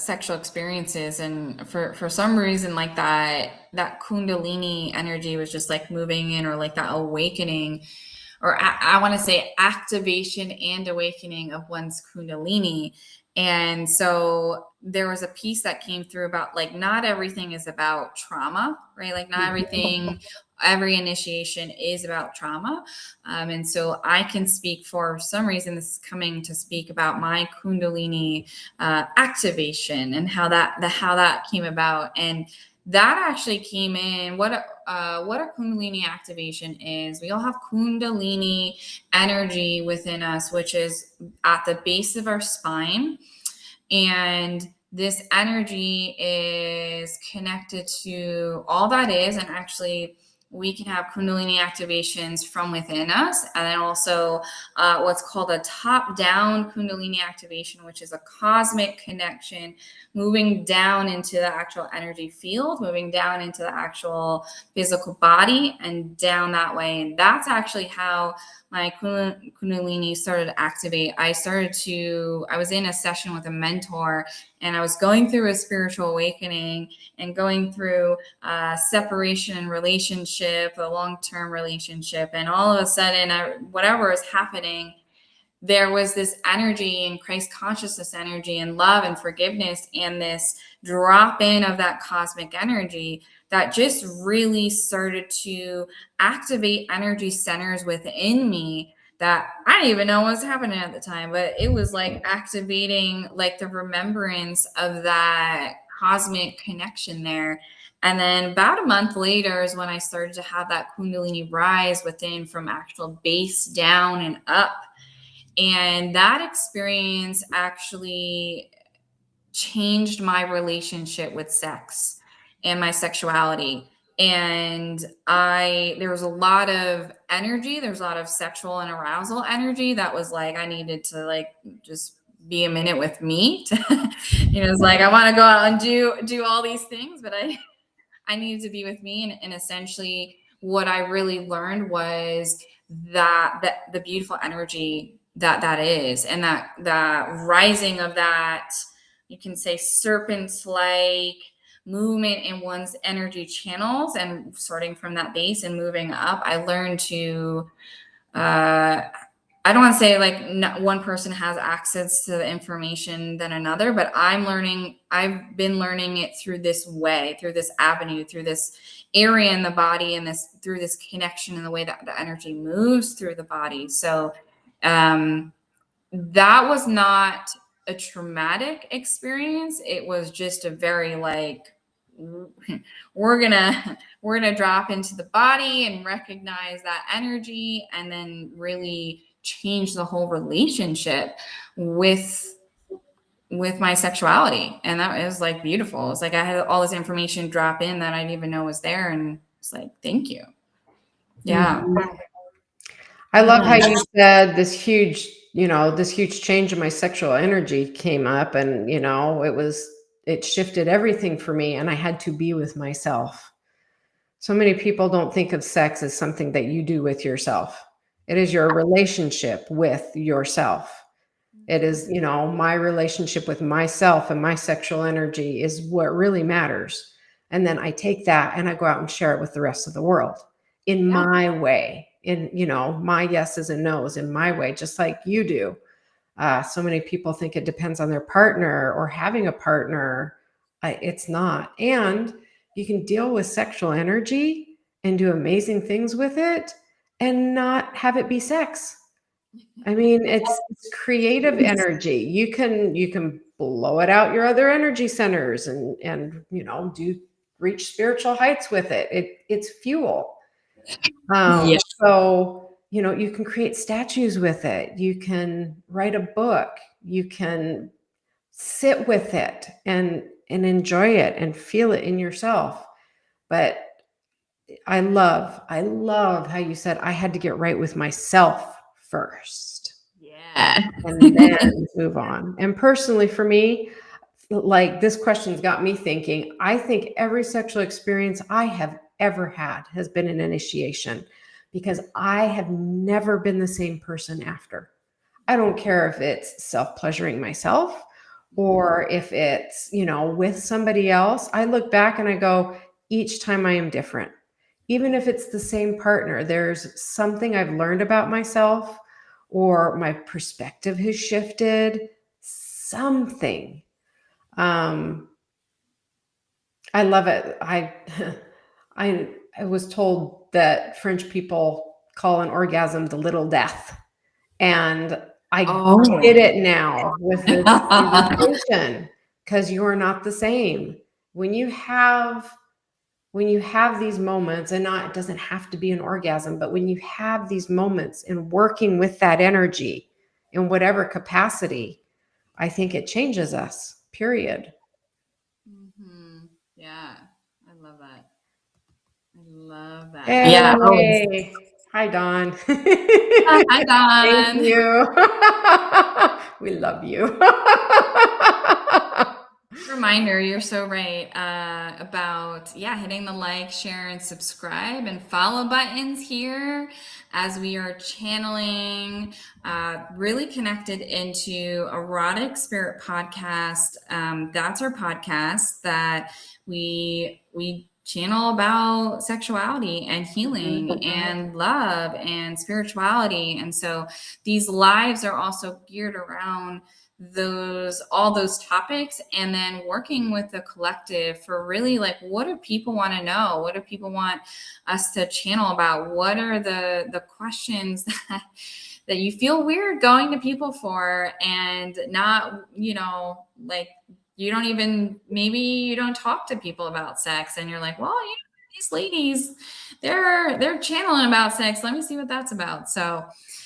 sexual experiences, and for some reason, like that Kundalini energy was just like moving in, or like that awakening, or I want to say activation and awakening of one's Kundalini. And so there was a piece that came through about like, not everything is about trauma, right? Like not every initiation is about trauma. And so I can speak, for some reason, this is coming to speak about my Kundalini activation and how that came about. And that actually came in. What a Kundalini activation is. We all have Kundalini energy within us, which is at the base of our spine. And this energy is connected to all that is. And actually, we can have Kundalini activations from within us. And then also what's called a top-down Kundalini activation, which is a cosmic connection, moving down into the actual energy field, moving down into the actual physical body and down that way. And that's actually how my Kundalini started to activate. I was in a session with a mentor, and I was going through a spiritual awakening and going through separation and relationship, a long-term relationship. And all of a sudden, whatever was happening, there was this energy and Christ consciousness energy and love and forgiveness, and this drop in of that cosmic energy that just really started to activate energy centers within me that I didn't even know what was happening at the time, but it was like activating like the remembrance of that cosmic connection there. And then about a month later is when I started to have that Kundalini rise within, from actual base down and up. And that experience actually changed my relationship with sex and my sexuality. And there was a lot of energy. There was a lot of sexual and arousal energy that was like, I needed to like just be a minute with me. It's like, I want to go out and do all these things, but I needed to be with me. And essentially what I really learned was that the beautiful energy that is, and that rising of that, you can say, serpent-like movement in one's energy channels, and sorting from that base and moving up. I learned to I don't want to say like one person has access to the information than another, but I've been learning it through this way, through this avenue, through this area in the body, and through this connection in the way that the energy moves through the body. So that was not a traumatic experience. It was just a very like, we're gonna drop into the body and recognize that energy, and then really change the whole relationship with my sexuality. And that was like beautiful. It's like I had all this information drop in that I didn't even know was there, and it's like, thank you. Yeah. I love how you said this huge change in my sexual energy came up, and it shifted everything for me, and I had to be with myself. So many people don't think of sex as something that you do with yourself. It is your relationship with yourself. It is, my relationship with myself and my sexual energy is what really matters. And then I take that and I go out and share it with the rest of the world in my way, in, my yeses and nos in my way, just like you do. So many people think it depends on their partner or having a partner. It's not. And you can deal with sexual energy and do amazing things with it and not have it be sex. I mean, it's creative energy. You can blow it out your other energy centers and reach spiritual heights with it. It's fuel. Yes. So, you can create statues with it. You can write a book. You can sit with it and enjoy it and feel it in yourself. But I love how you said I had to get right with myself first. Yeah. And then move on. And personally for me, like this question's got me thinking, I think every sexual experience I have ever had has been an initiation, because I have never been the same person after. I don't care if it's self-pleasuring myself or if it's, with somebody else. I look back and I go, each time I am different. Even if it's the same partner, there's something I've learned about myself, or my perspective has shifted, something. I love it. I was told that French people call an orgasm the little death. And I get it now with this conversation, because you are not the same. When you have these moments, and it doesn't have to be an orgasm, but when you have these moments in working with that energy in whatever capacity, I think it changes us, period. Yeah. I love that. Anyway, hi, Dawn. Hi, Dawn. Thank you. We love you. Reminder, you're so right about hitting the like, share, and subscribe and follow buttons here as we are channeling, really connected into Erotic Spirit Podcast. That's our podcast that we channel about sexuality and healing and love and spirituality. And so these lives are also geared around all those topics, and then working with the collective for really like, what do people want to know? What do people want us to channel about? What are the questions that you feel weird going to people for, and not, like, maybe you don't talk to people about sex, and you're like, well, these ladies, they're channeling about sex. Let me see what that's about. So,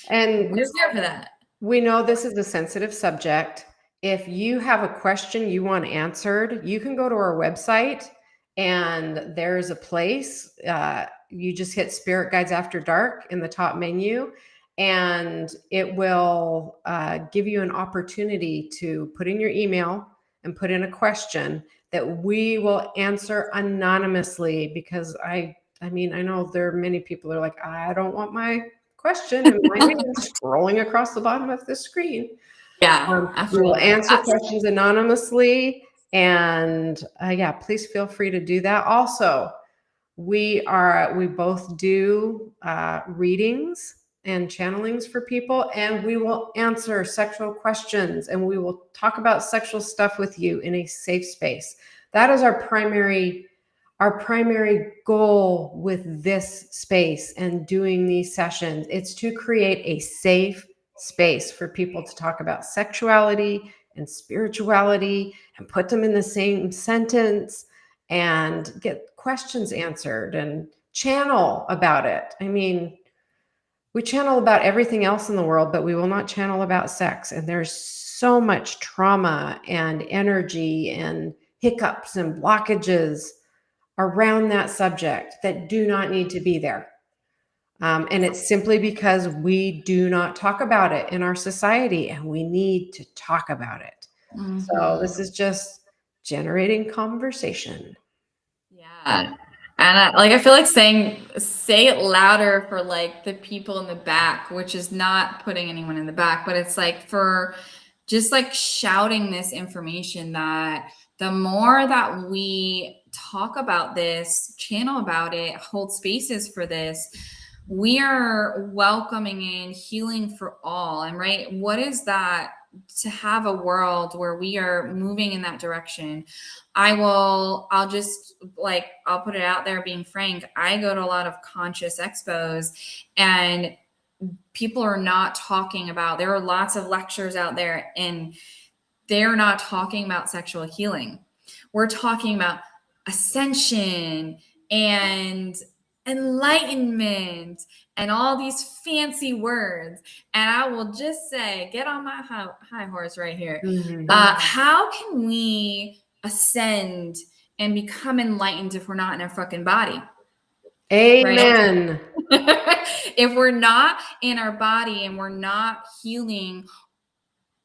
and we're here for that. We know this is a sensitive subject. If you have a question you want answered, you can go to our website, and there's a place. You just hit Spirit Guides After Dark in the top menu, and it will give you an opportunity to put in your email and put in a question that we will answer anonymously, because I know there are many people that are like, I don't want my question and my name scrolling across the bottom of the screen. We will answer questions anonymously, and please feel free to do that. Also, we both do readings and channelings for people, and we will answer sexual questions, and we will talk about sexual stuff with you in a safe space. That is our primary goal with this space and doing these sessions. It's to create a safe space for people to talk about sexuality and spirituality and put them in the same sentence and get questions answered and channel about it. I mean, we channel about everything else in the world, but we will not channel about sex. And there's so much trauma and energy and hiccups and blockages around that subject that do not need to be there. And it's simply because we do not talk about it in our society, and we need to talk about it. So this is just generating conversation. Yeah. And I feel like say it louder for like the people in the back, which is not putting anyone in the back, but it's like for just like shouting this information that the more that we talk about this, channel about it, hold spaces for this, we are welcoming in healing for all. And right, what is that? To have a world where we are moving in that direction. I'll put it out there being frank. I go to a lot of conscious expos, and people are not talking about, there are lots of lectures out there, and they're not talking about sexual healing. We're talking about ascension and enlightenment and all these fancy words. And I will just say, get on my high horse right here. How can we ascend and become enlightened if we're not in our fucking body? Amen. Right? If we're not in our body and we're not healing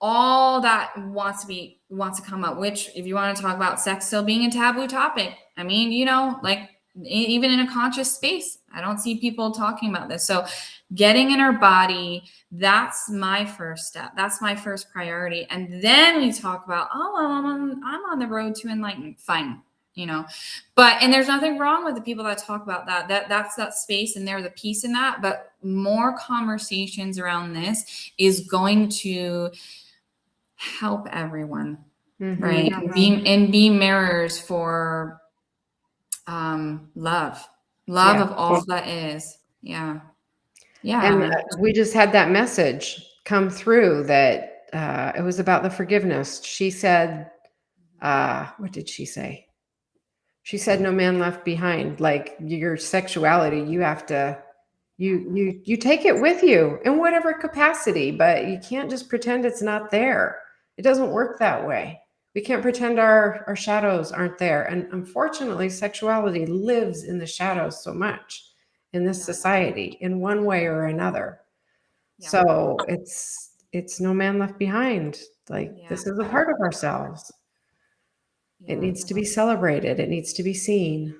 all that wants to come up, which if you want to talk about sex still being a taboo topic, I mean, you know, like even in a conscious space, I don't see people talking about this. So getting in our body, that's my first step. That's my first priority. And then we talk about, I'm on the road to enlightenment. Fine. You know, and there's nothing wrong with the people that talk about that's that space, and they're the peace in that. But more conversations around this is going to help everyone, right? Be mirrors for love of all that is. Yeah. And we just had that message come through that it was about the forgiveness. She said, what did she say? She said, no man left behind. Like your sexuality, you have to, you take it with you in whatever capacity, but you can't just pretend it's not there. It doesn't work that way. We can't pretend our shadows aren't there. And unfortunately, sexuality lives in the shadows so much in this society in one way or another. So it's no man left behind. Like this is a part of ourselves. It needs to be celebrated. It needs to be seen.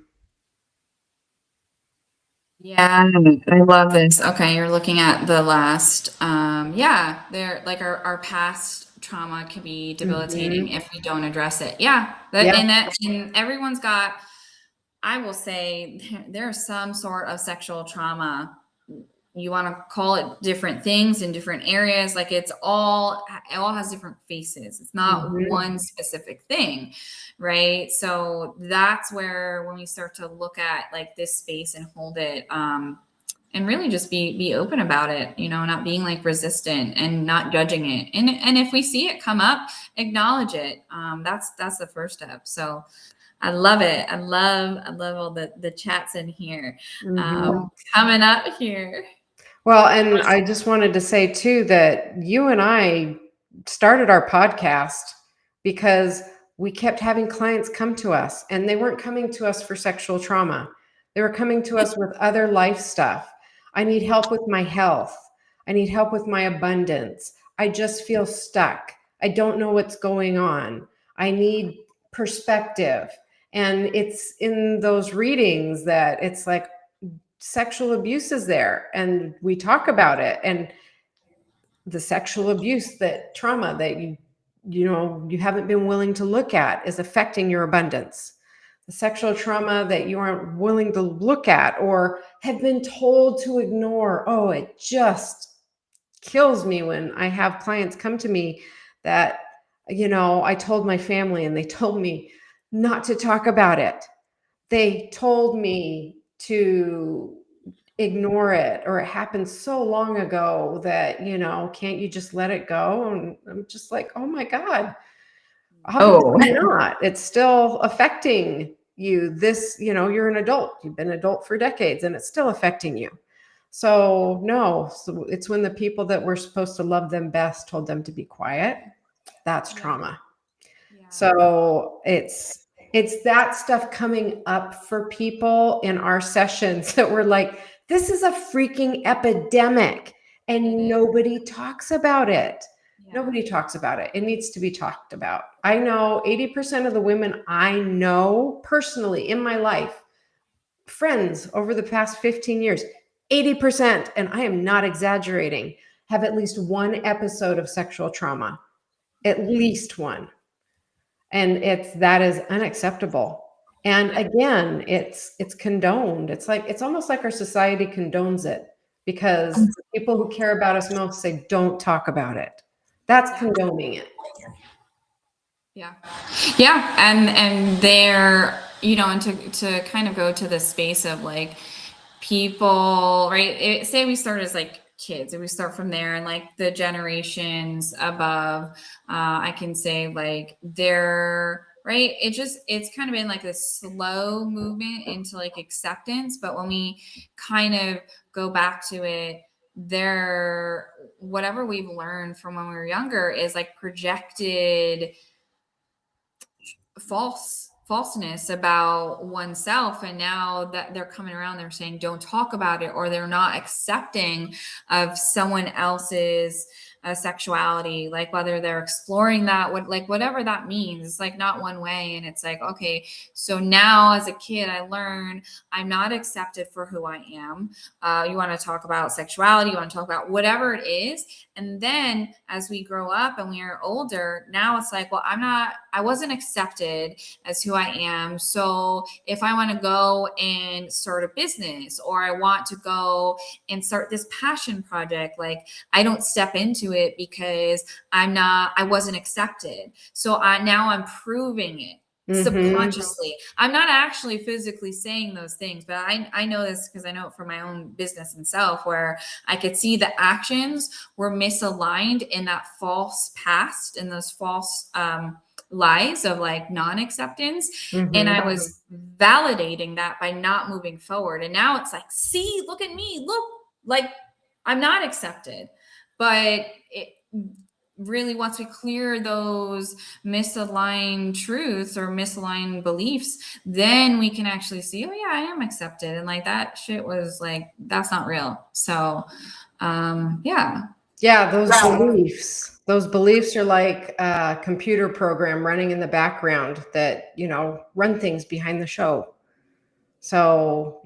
Yeah, I love this. Okay, you're looking at the last. They're like our past trauma can be debilitating if we don't address it. And everyone's got, I will say, there's some sort of sexual trauma. You want to call it different things in different areas. Like it all has different faces. It's not one specific thing, right? So that's where when we start to look at like this space and hold it, and really just be open about it, you know, not being like resistant and not judging it. And if we see it come up, acknowledge it. That's the first step. So I love it. I love all the chats in here. Coming up here. Well, and I just wanted to say too that you and I started our podcast because we kept having clients come to us, and they weren't coming to us for sexual trauma. They were coming to us with other life stuff. I need help with my health. I need help with my abundance. I just feel stuck. I don't know what's going on. I need perspective. And it's in those readings that it's like, sexual abuse is there, and we talk about it, and the sexual abuse, that trauma that you haven't been willing to look at is affecting your abundance. The sexual trauma that you aren't willing to look at or have been told to ignore. Oh, it just kills me when I have clients come to me that, I told my family and they told me not to talk about it. They told me to ignore it, or it happened so long ago that, can't you just let it go? And I'm just like, oh my God, Oh, obviously not. It's still affecting you. You're an adult. You've been an adult for decades and it's still affecting you. So no, so it's when the people that were supposed to love them best told them to be quiet. That's trauma. yeah. So it's that stuff coming up for people in our sessions that we're like, this is a freaking epidemic and nobody talks about it. Yeah. Nobody talks about it. It needs to be talked about. I know 80% of the women I know personally in my life, friends over the past 15 years, 80%, and I am not exaggerating, have at least one episode of sexual trauma. At least one. And that is unacceptable. And again, it's condoned. It's almost like our society condones it because the people who care about us most say, don't talk about it. That's condoning it. Yeah. Yeah. And they're, and to kind of go to the space of like people, right? Say we start as like kids, and we start from there, and like the generations above, I can say like they're right. It's kind of been like this slow movement into like acceptance. But when we kind of go back to it, whatever we've learned from when we were younger is like projected falseness about oneself, and now that they're coming around, they're saying don't talk about it, or they're not accepting of someone else's sexuality, like whether they're exploring that, whatever that means. It's like not one way, and it's like, okay, so now as a kid I learned I'm not accepted for who I am. You want to talk about sexuality, you want to talk about whatever it is, and then as we grow up and we are older, now it's like, well, I wasn't accepted as who I am. So if I want to go and start a business, or I want to go and start this passion project, like I don't step into it because I wasn't accepted. So now I'm proving it. Subconsciously, I'm not actually physically saying those things, but I know this because I know it from my own business and self, where I could see the actions were misaligned in that false past and those false lies of like non-acceptance. And I was validating that by not moving forward. And now it's like, see, look at me, look, like I'm not accepted. But really, once we clear those misaligned truths or misaligned beliefs, then we can actually see, oh yeah, I am accepted. And like that shit was like, that's not real. So yeah. Those beliefs are like a computer program running in the background that run things behind the show. So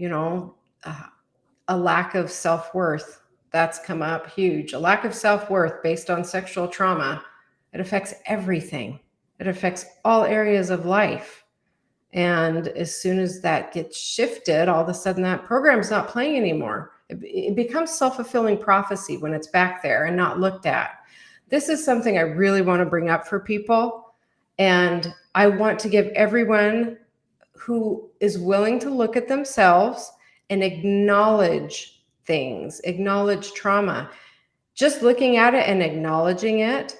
a lack of self-worth, that's come up huge. A lack of self-worth based on sexual trauma. It affects everything. It affects all areas of life. And as soon as that gets shifted, all of a sudden that program's not playing anymore. It becomes self-fulfilling prophecy when it's back there and not looked at. This is something I really want to bring up for people. And I want to give everyone who is willing to look at themselves and acknowledge things, acknowledge trauma. Just looking at it and acknowledging it,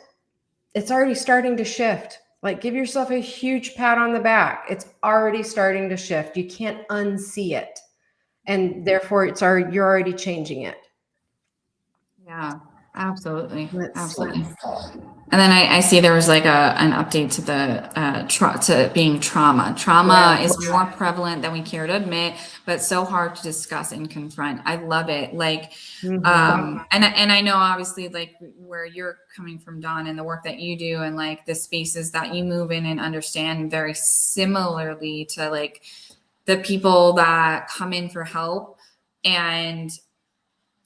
it's already starting to shift. Like, give yourself a huge pat on the back. It's already starting to shift. You can't unsee it. And therefore you're already changing it. Yeah, absolutely. Absolutely. And then I see there was like an update to the to being trauma. Trauma is more prevalent than we care to admit, but so hard to discuss and confront. I love it. Like, and I know obviously like where you're coming from, Dawn, and the work that you do, and like the spaces that you move in and understand very similarly to like the people that come in for help. And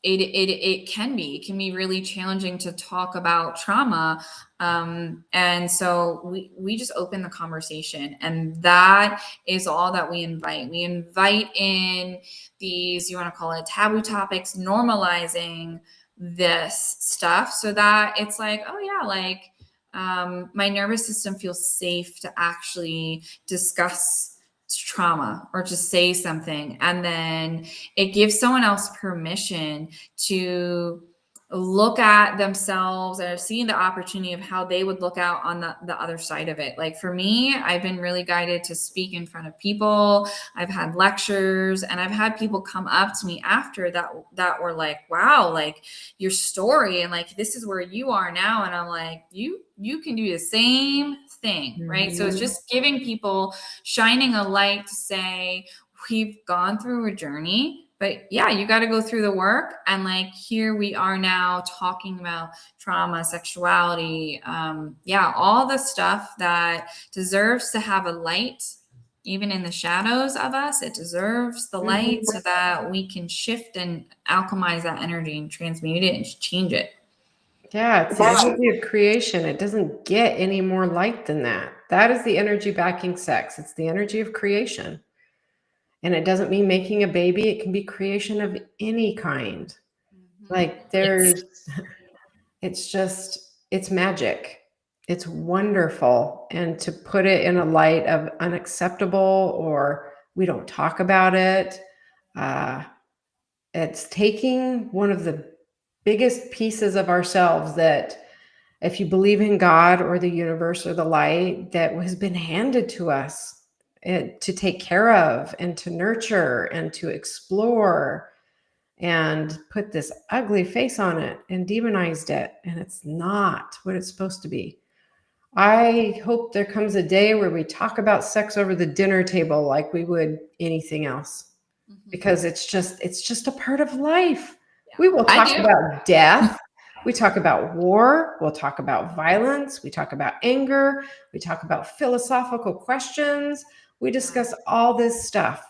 it can be really challenging to talk about trauma. And so we just open the conversation, and that is all that we invite. We invite in these, you want to call it taboo topics, normalizing this stuff so that it's like, oh yeah, like my nervous system feels safe to actually discuss trauma or to say something, and then it gives someone else permission to look at themselves and seeing the opportunity of how they would look out on the other side of it. Like for me, I've been really guided to speak in front of people. I've had lectures, and I've had people come up to me after that were like, wow, like your story, and like this is where you are now. And I'm like, you can do the same thing, right? So it's just giving people, shining a light to say, we've gone through a journey, but yeah, you got to go through the work. And like, here we are now talking about trauma, sexuality, all the stuff that deserves to have a light, even in the shadows of us. It deserves the light so that we can shift and alchemize that energy and transmute it and change it. Yeah, it's the energy of creation. It doesn't get any more light than that. That is the energy backing sex. It's the energy of creation. And it doesn't mean making a baby. It can be creation of any kind. Like it's magic. It's wonderful. And to put it in a light of unacceptable, or we don't talk about it, it's taking one of the biggest pieces of ourselves that, if you believe in God or the universe or the light, that has been handed to us to take care of and to nurture and to explore, and put this ugly face on it and demonized it. And it's not what it's supposed to be. I hope there comes a day where we talk about sex over the dinner table like we would anything else, because it's just a part of life. Yeah. We will talk about death. We talk about war. We'll talk about violence. We talk about anger. We talk about philosophical questions. We discuss all this stuff.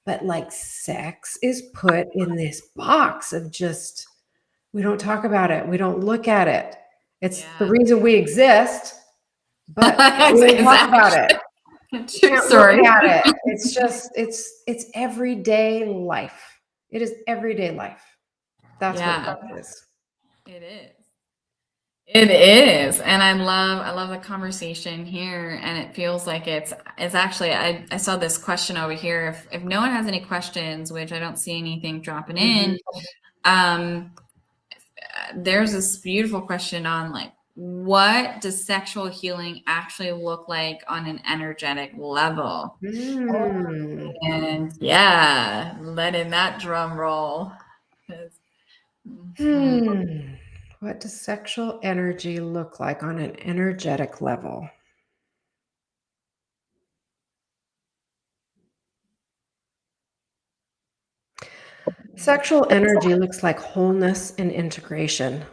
But like, sex is put in this box of just, we don't talk about it. We don't look at it. It's the reason we exist, but we don't talk about it. True story. Look at it. It's just, it's everyday life. It is everyday life. That's what it is. It is. It is. And I love the conversation here. And it feels like it's actually, I saw this question over here. If no one has any questions, which I don't see anything dropping in, there's this beautiful question on like, what does sexual healing actually look like on an energetic level? And let in that drum roll. What does sexual energy look like on an energetic level? Sexual energy looks like wholeness and integration.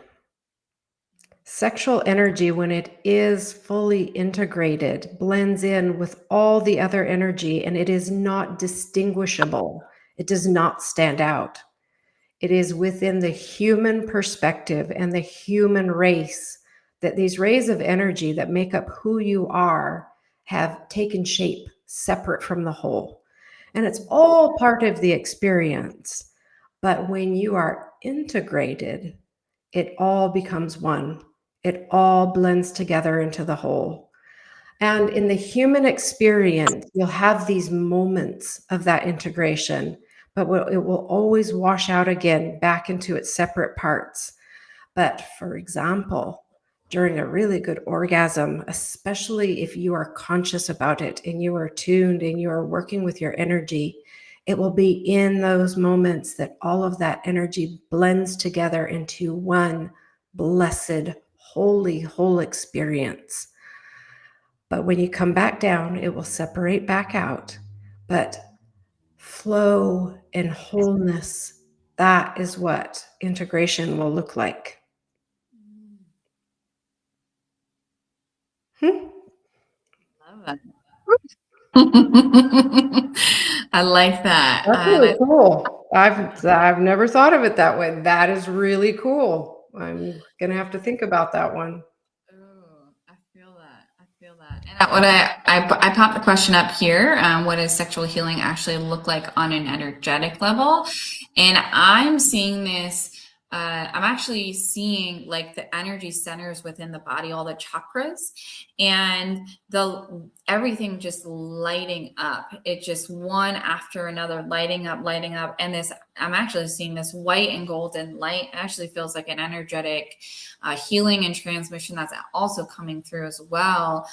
Sexual energy, when it is fully integrated, blends in with all the other energy, and it is not distinguishable. It does not stand out. It is within the human perspective and the human race that these rays of energy that make up who you are have taken shape separate from the whole. And it's all part of the experience. But when you are integrated, it all becomes one. It all blends together into the whole. And in the human experience, you'll have these moments of that integration, but it will always wash out again back into its separate parts. But for example, during a really good orgasm, especially if you are conscious about it and you are tuned and you are working with your energy, it will be in those moments that all of that energy blends together into one blessed, holy, whole experience. But when you come back down, it will separate back out. But flow and wholeness, that is what integration will look like. Love that. I like that. That's really cool. I've never thought of it that way. That is really cool. I'm gonna have to think about that one. Oh, I feel that. And when I popped the question up here, what does sexual healing actually look like on an energetic level? And I'm seeing this I'm actually seeing like the energy centers within the body, all the chakras, and everything just lighting up. It just one after another lighting up, lighting up. And I'm actually seeing this white and golden light. It actually feels like an energetic healing and transmission that's also coming through as well.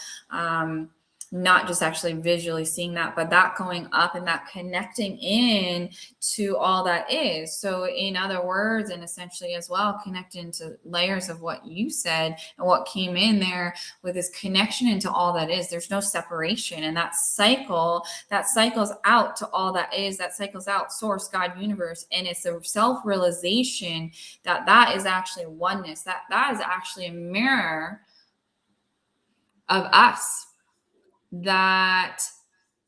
Not just actually visually seeing that, but that going up and that connecting in to all that is. So in other words, and essentially as well, connecting to layers of what you said and what came in there with this connection into all that is. There's no separation. And that cycles out to all that is, that cycles out source, God, universe. And it's a self-realization that is actually oneness, that is actually a mirror of us, that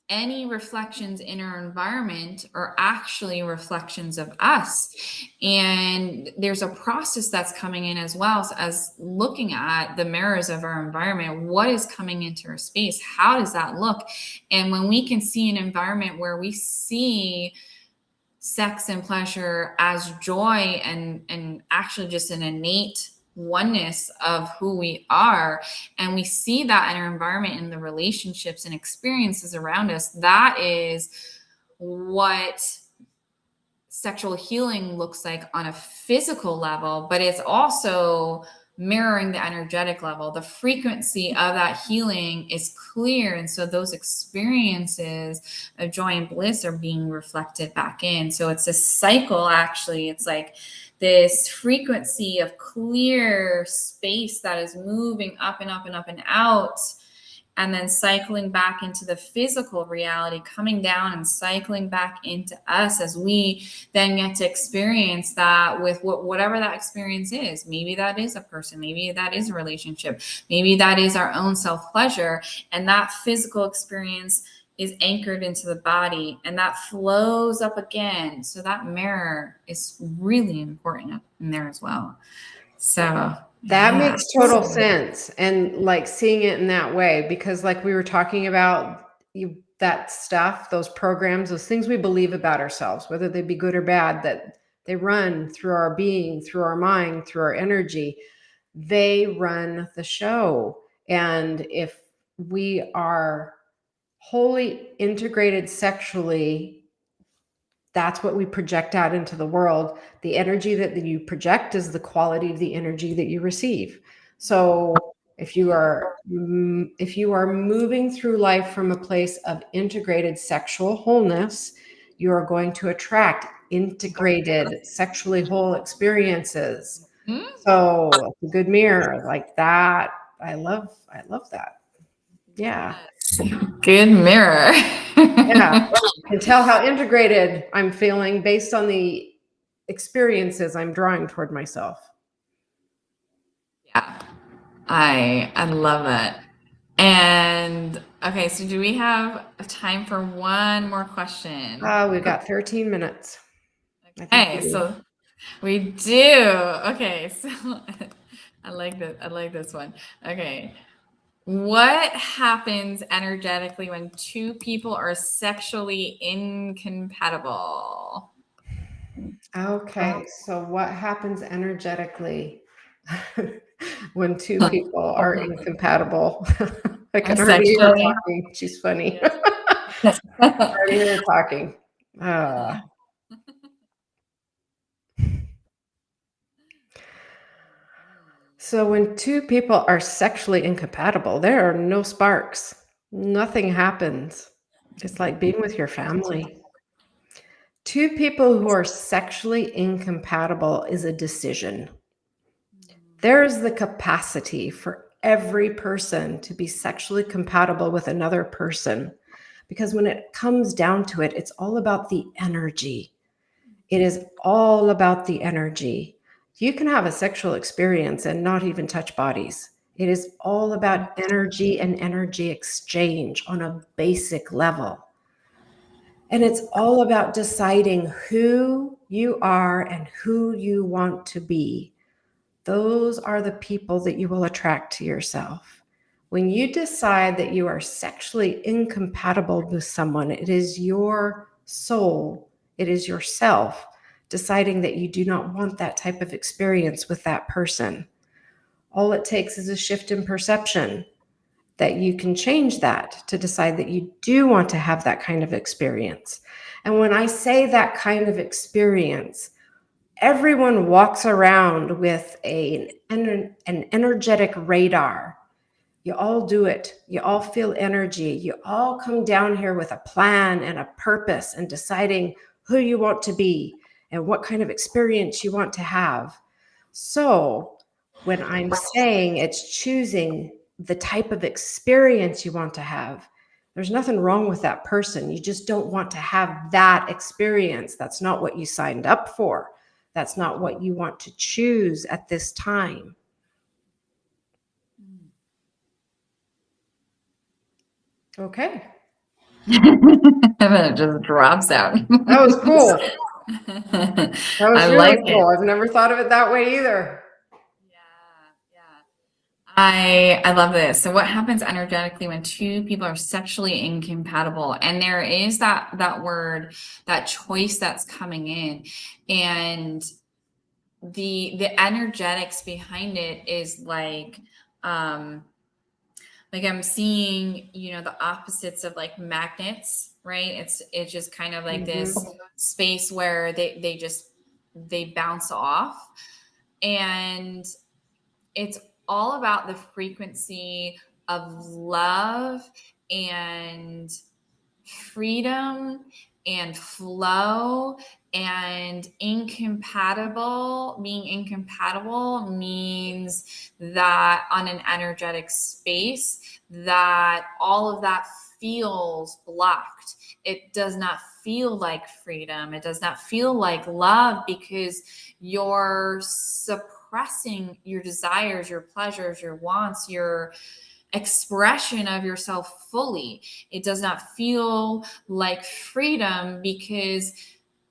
any reflections in our environment are actually reflections of us. And there's a process that's coming in as well, so as looking at the mirrors of our environment. What is coming into our space? How does that look? And when we can see an environment where we see sex and pleasure as joy and actually just an innate oneness of who we are, and we see that in our environment, in the relationships and experiences around us, that is what sexual healing looks like on a physical level. But it's also mirroring the energetic level. The frequency of that healing is clear, and so those experiences of joy and bliss are being reflected back in. So it's a cycle. Actually, it's like this frequency of clear space that is moving up and up and up and out, and then cycling back into the physical reality, coming down and cycling back into us, as we then get to experience that with whatever that experience is. Maybe that is a person, maybe that is a relationship, maybe that is our own self-pleasure, and that physical experience is anchored into the body, and that flows up again. So that mirror is really important in there as well. So that makes total sense. And like seeing it in that way, because like we were talking about that stuff, those programs, those things we believe about ourselves, whether they be good or bad, that they run through our being, through our mind, through our energy, they run the show. And if we are wholly integrated sexually, that's what we project out into the world. The energy that you project is the quality of the energy that you receive. So if you are moving through life from a place of integrated sexual wholeness, you are going to attract integrated sexually whole experiences. So it's a good mirror like that. I love that. Yeah. Good mirror. Yeah. I can tell how integrated I'm feeling based on the experiences I'm drawing toward myself. Yeah. I love that. And okay, so do we have time for one more question? We've got 13 minutes. Okay, so we do. Okay, so I like this one. Okay. What happens energetically when two people are sexually incompatible? Okay, so what happens energetically when two people are incompatible? I can already hear her talking. She's funny. I already hear her talking. So when two people are sexually incompatible, there are no sparks. Nothing happens. It's like being with your family. Two people who are sexually incompatible is a decision. There is the capacity for every person to be sexually compatible with another person, because when it comes down to it, it's all about the energy. It is all about the energy. You can have a sexual experience and not even touch bodies. It is all about energy and energy exchange on a basic level. And it's all about deciding who you are and who you want to be. Those are the people that you will attract to yourself. When you decide that you are sexually incompatible with someone, it is your soul, it is yourself deciding that you do not want that type of experience with that person. All it takes is a shift in perception that you can change that to decide that you do want to have that kind of experience. And when I say that kind of experience, everyone walks around with an energetic radar. You all do it. You all feel energy. You all come down here with a plan and a purpose and deciding who you want to be and what kind of experience you want to have. So when I'm saying it's choosing the type of experience you want to have, there's nothing wrong with that person. You just don't want to have that experience. That's not what you signed up for. That's not what you want to choose at this time. Okay. And then it just drops out. That was cool. That was I really like cool. it. I've never thought of it that way either. I love this. So what happens energetically when two people are sexually incompatible? And there is that word, that choice that's coming in, and the energetics behind it is like I'm seeing, the opposites of like magnets, right? It's just kind of like this space where they bounce off, and it's all about the frequency of love and freedom and flow. And being incompatible means that on an energetic space, that all of that feels blocked. It does not feel like freedom. It does not feel like love, because you're suppressing your desires, your pleasures, your wants, your expression of yourself fully. It does not feel like freedom because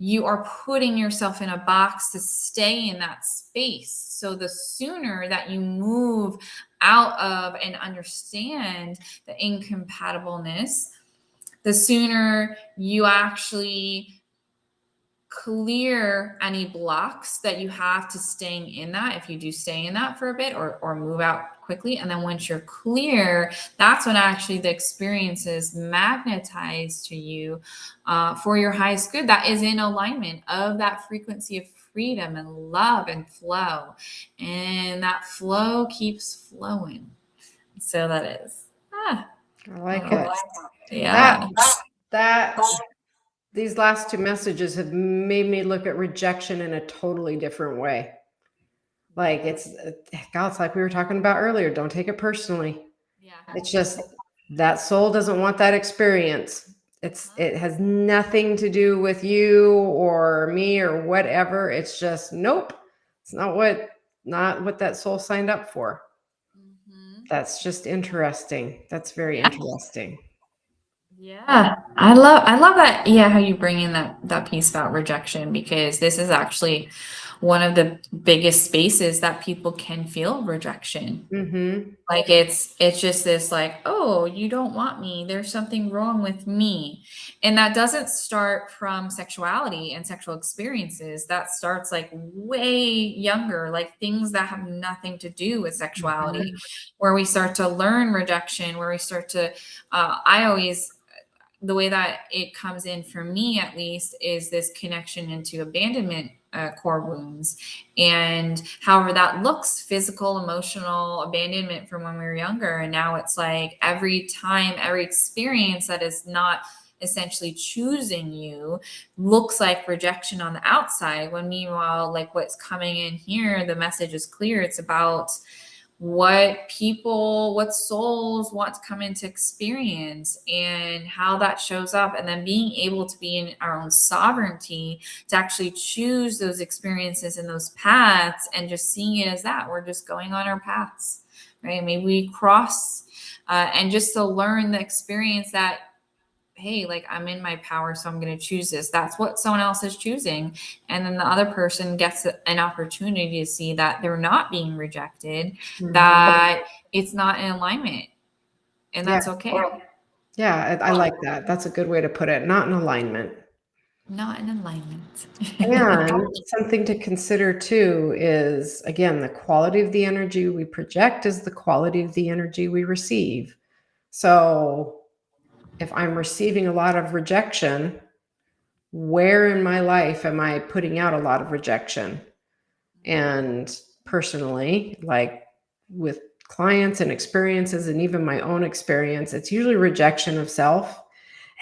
you are putting yourself in a box to stay in that space. So the sooner that you move out of and understand the incompatibleness, the sooner you actually clear any blocks that you have to staying in that, if you do stay in that for a bit, or move out quickly. And then once you're clear, that's when actually the experience is magnetized to you for your highest good, that is in alignment of that frequency of freedom and love and flow. And that flow keeps flowing. So that is I like it. Yeah. That these last two messages have made me look at rejection in a totally different way. Like it's like we were talking about earlier. Don't take it personally. Yeah. It's just that soul doesn't want that experience. It has nothing to do with you or me or whatever. It's just nope. It's not what that soul signed up for. That's just interesting. That's very interesting. Yeah, I love that. Yeah, how you bring in that piece about rejection, because this is actually one of the biggest spaces that people can feel rejection. Like it's just this like, oh, you don't want me. There's something wrong with me. And that doesn't start from sexuality and sexual experiences. That starts like way younger, like things that have nothing to do with sexuality, where we start to learn rejection, where we start to, the way that it comes in for me, at least, is this connection into abandonment core wounds, and however that looks, physical, emotional abandonment from when we were younger. And now it's like every time, every experience that is not essentially choosing you looks like rejection on the outside, when meanwhile, like what's coming in here, the message is clear. It's about what souls want to come into experience and how that shows up, and then being able to be in our own sovereignty to actually choose those experiences and those paths, and just seeing it as that we're just going on our paths, right? Maybe we cross and just to learn the experience that, hey, like I'm in my power, so I'm going to choose this. That's what someone else is choosing. And then the other person gets an opportunity to see that they're not being rejected, that it's not in alignment, and that's okay. Yeah, I like that. That's a good way to put it. Not in alignment. not in alignment. And something to consider too is, again, the quality of the energy we project is the quality of the energy we receive. So if I'm receiving a lot of rejection, where in my life am I putting out a lot of rejection? And personally, like with clients and experiences, and even my own experience, it's usually rejection of self.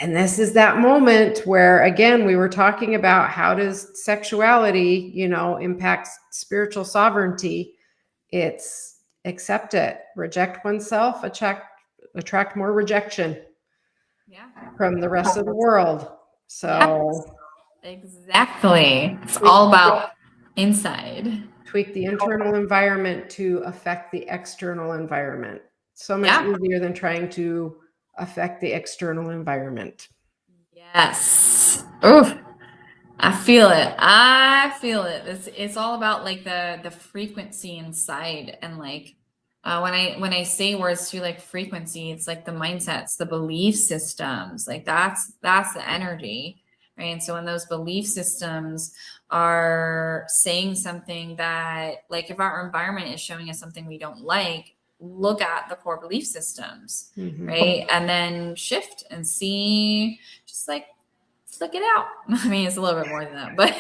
And this is that moment where, again, we were talking about how does sexuality, impact spiritual sovereignty. It's accept it, reject oneself, attract more rejection from the rest of the world. So Exactly. It's all about inside. tweak the internal environment to affect the external environment. So much easier than trying to affect the external environment. Yes. Oof. I feel it. I feel it. It's all about like the frequency inside, and like when I say words to like frequency, it's like the mindsets, the belief systems, like that's the energy, right? And so when those belief systems are saying something that, like, if our environment is showing us something we don't like, look at the core belief systems, right? And then shift and see, just like look it out. I mean, it's a little bit more than that, but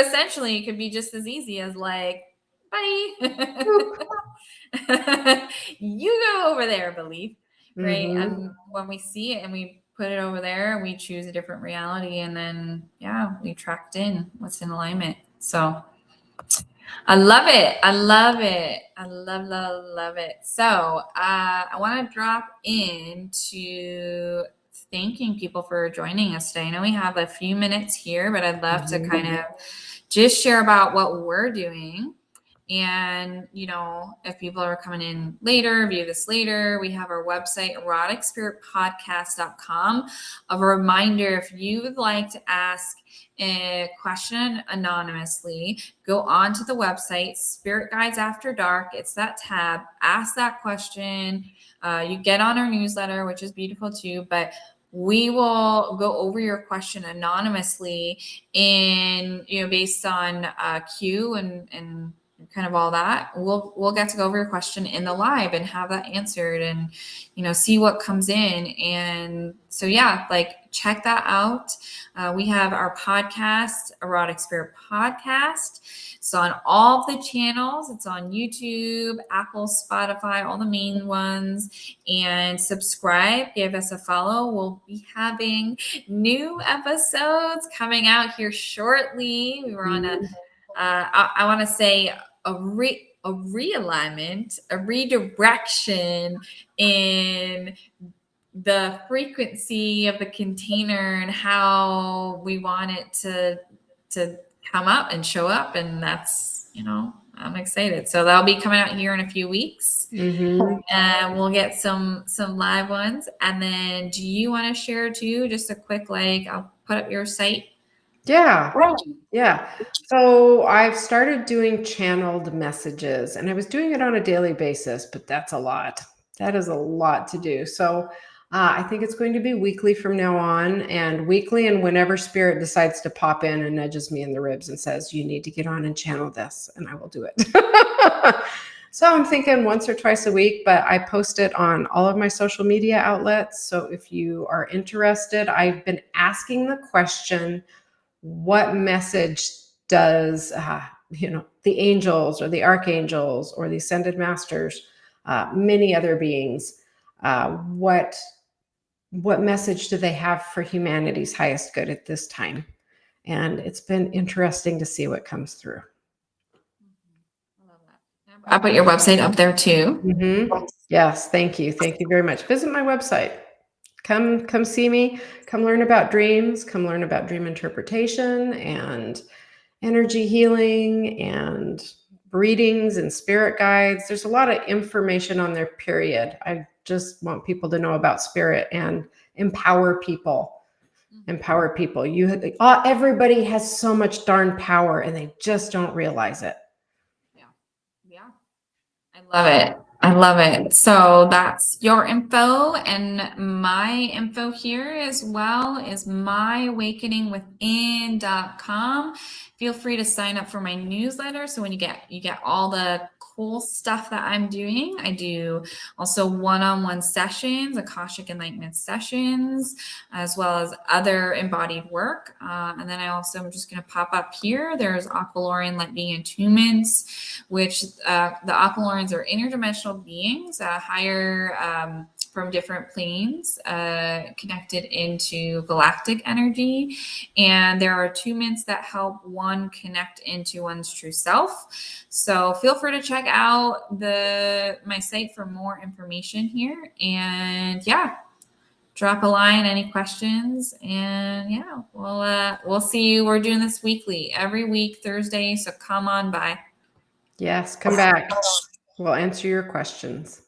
essentially it could be just as easy as like, bye. You go over there, belief, right? And when we see it and we put it over there, we choose a different reality, and then we tracked in what's in alignment. So I love it. I love it. I love it. So I want to drop into thanking people for joining us today. I know we have a few minutes here, but I'd love to kind of just share about what we're doing. And, if people are coming in later, view this later, we have our website, eroticspiritpodcast.com. A reminder, if you would like to ask a question anonymously, go on to the website, Spirit Guides After Dark. It's that tab. Ask that question. You get on our newsletter, which is beautiful too, but we will go over your question anonymously in, based on Q and kind of all that. We'll get to go over your question in the live and have that answered, and see what comes in. And so check that out. We have our podcast, Erotic Spirit Podcast. It's on all the channels. It's on YouTube, Apple, Spotify, all the main ones. And subscribe, give us a follow. We'll be having new episodes coming out here shortly. We were on I want to say a realignment, a redirection in the frequency of the container and how we want it to come up and show up. And that's, I'm excited. So that'll be coming out here in a few weeks. And we'll get some live ones. And then do you want to share too, just a quick, I'll put up your site? Yeah. So I've started doing channeled messages, and I was doing it on a daily basis, but that's a lot. That is a lot to do. So I think it's going to be weekly from now on, and weekly, and whenever Spirit decides to pop in and nudges me in the ribs and says, you need to get on and channel this, and I will do it. So I'm thinking once or twice a week, but I post it on all of my social media outlets. So if you are interested, I've been asking the question, what message does the angels or the archangels or the ascended masters, many other beings, what message do they have for humanity's highest good at this time? And it's been interesting to see what comes through. I love that. I put your website up there too. Yes, thank you very much. Visit my website. Come see me, come learn about dreams, come learn about dream interpretation and energy healing and readings and spirit guides. There's a lot of information on there, period. I just want people to know about spirit and empower people. Everybody has so much darn power and they just don't realize it. Yeah. I love it. I love it. So that's your info, and my info here as well is myawakeningwithin.com. Feel free to sign up for my newsletter. So when you get all the cool stuff that I'm doing. I do also one-on-one sessions, Akashic Enlightenment sessions, as well as other embodied work. And then I also am just going to pop up here. There's Aqualorian Light Being Attunements, which the Aqualorians are interdimensional beings, higher from different planes, connected into galactic energy. And there are attunements that help one connect into one's true self. So feel free to check out my site for more information here. And yeah, drop a line, any questions, and yeah, we'll see you. We're doing this weekly, every week, Thursday. So come on by. Yes, come back. We'll answer your questions.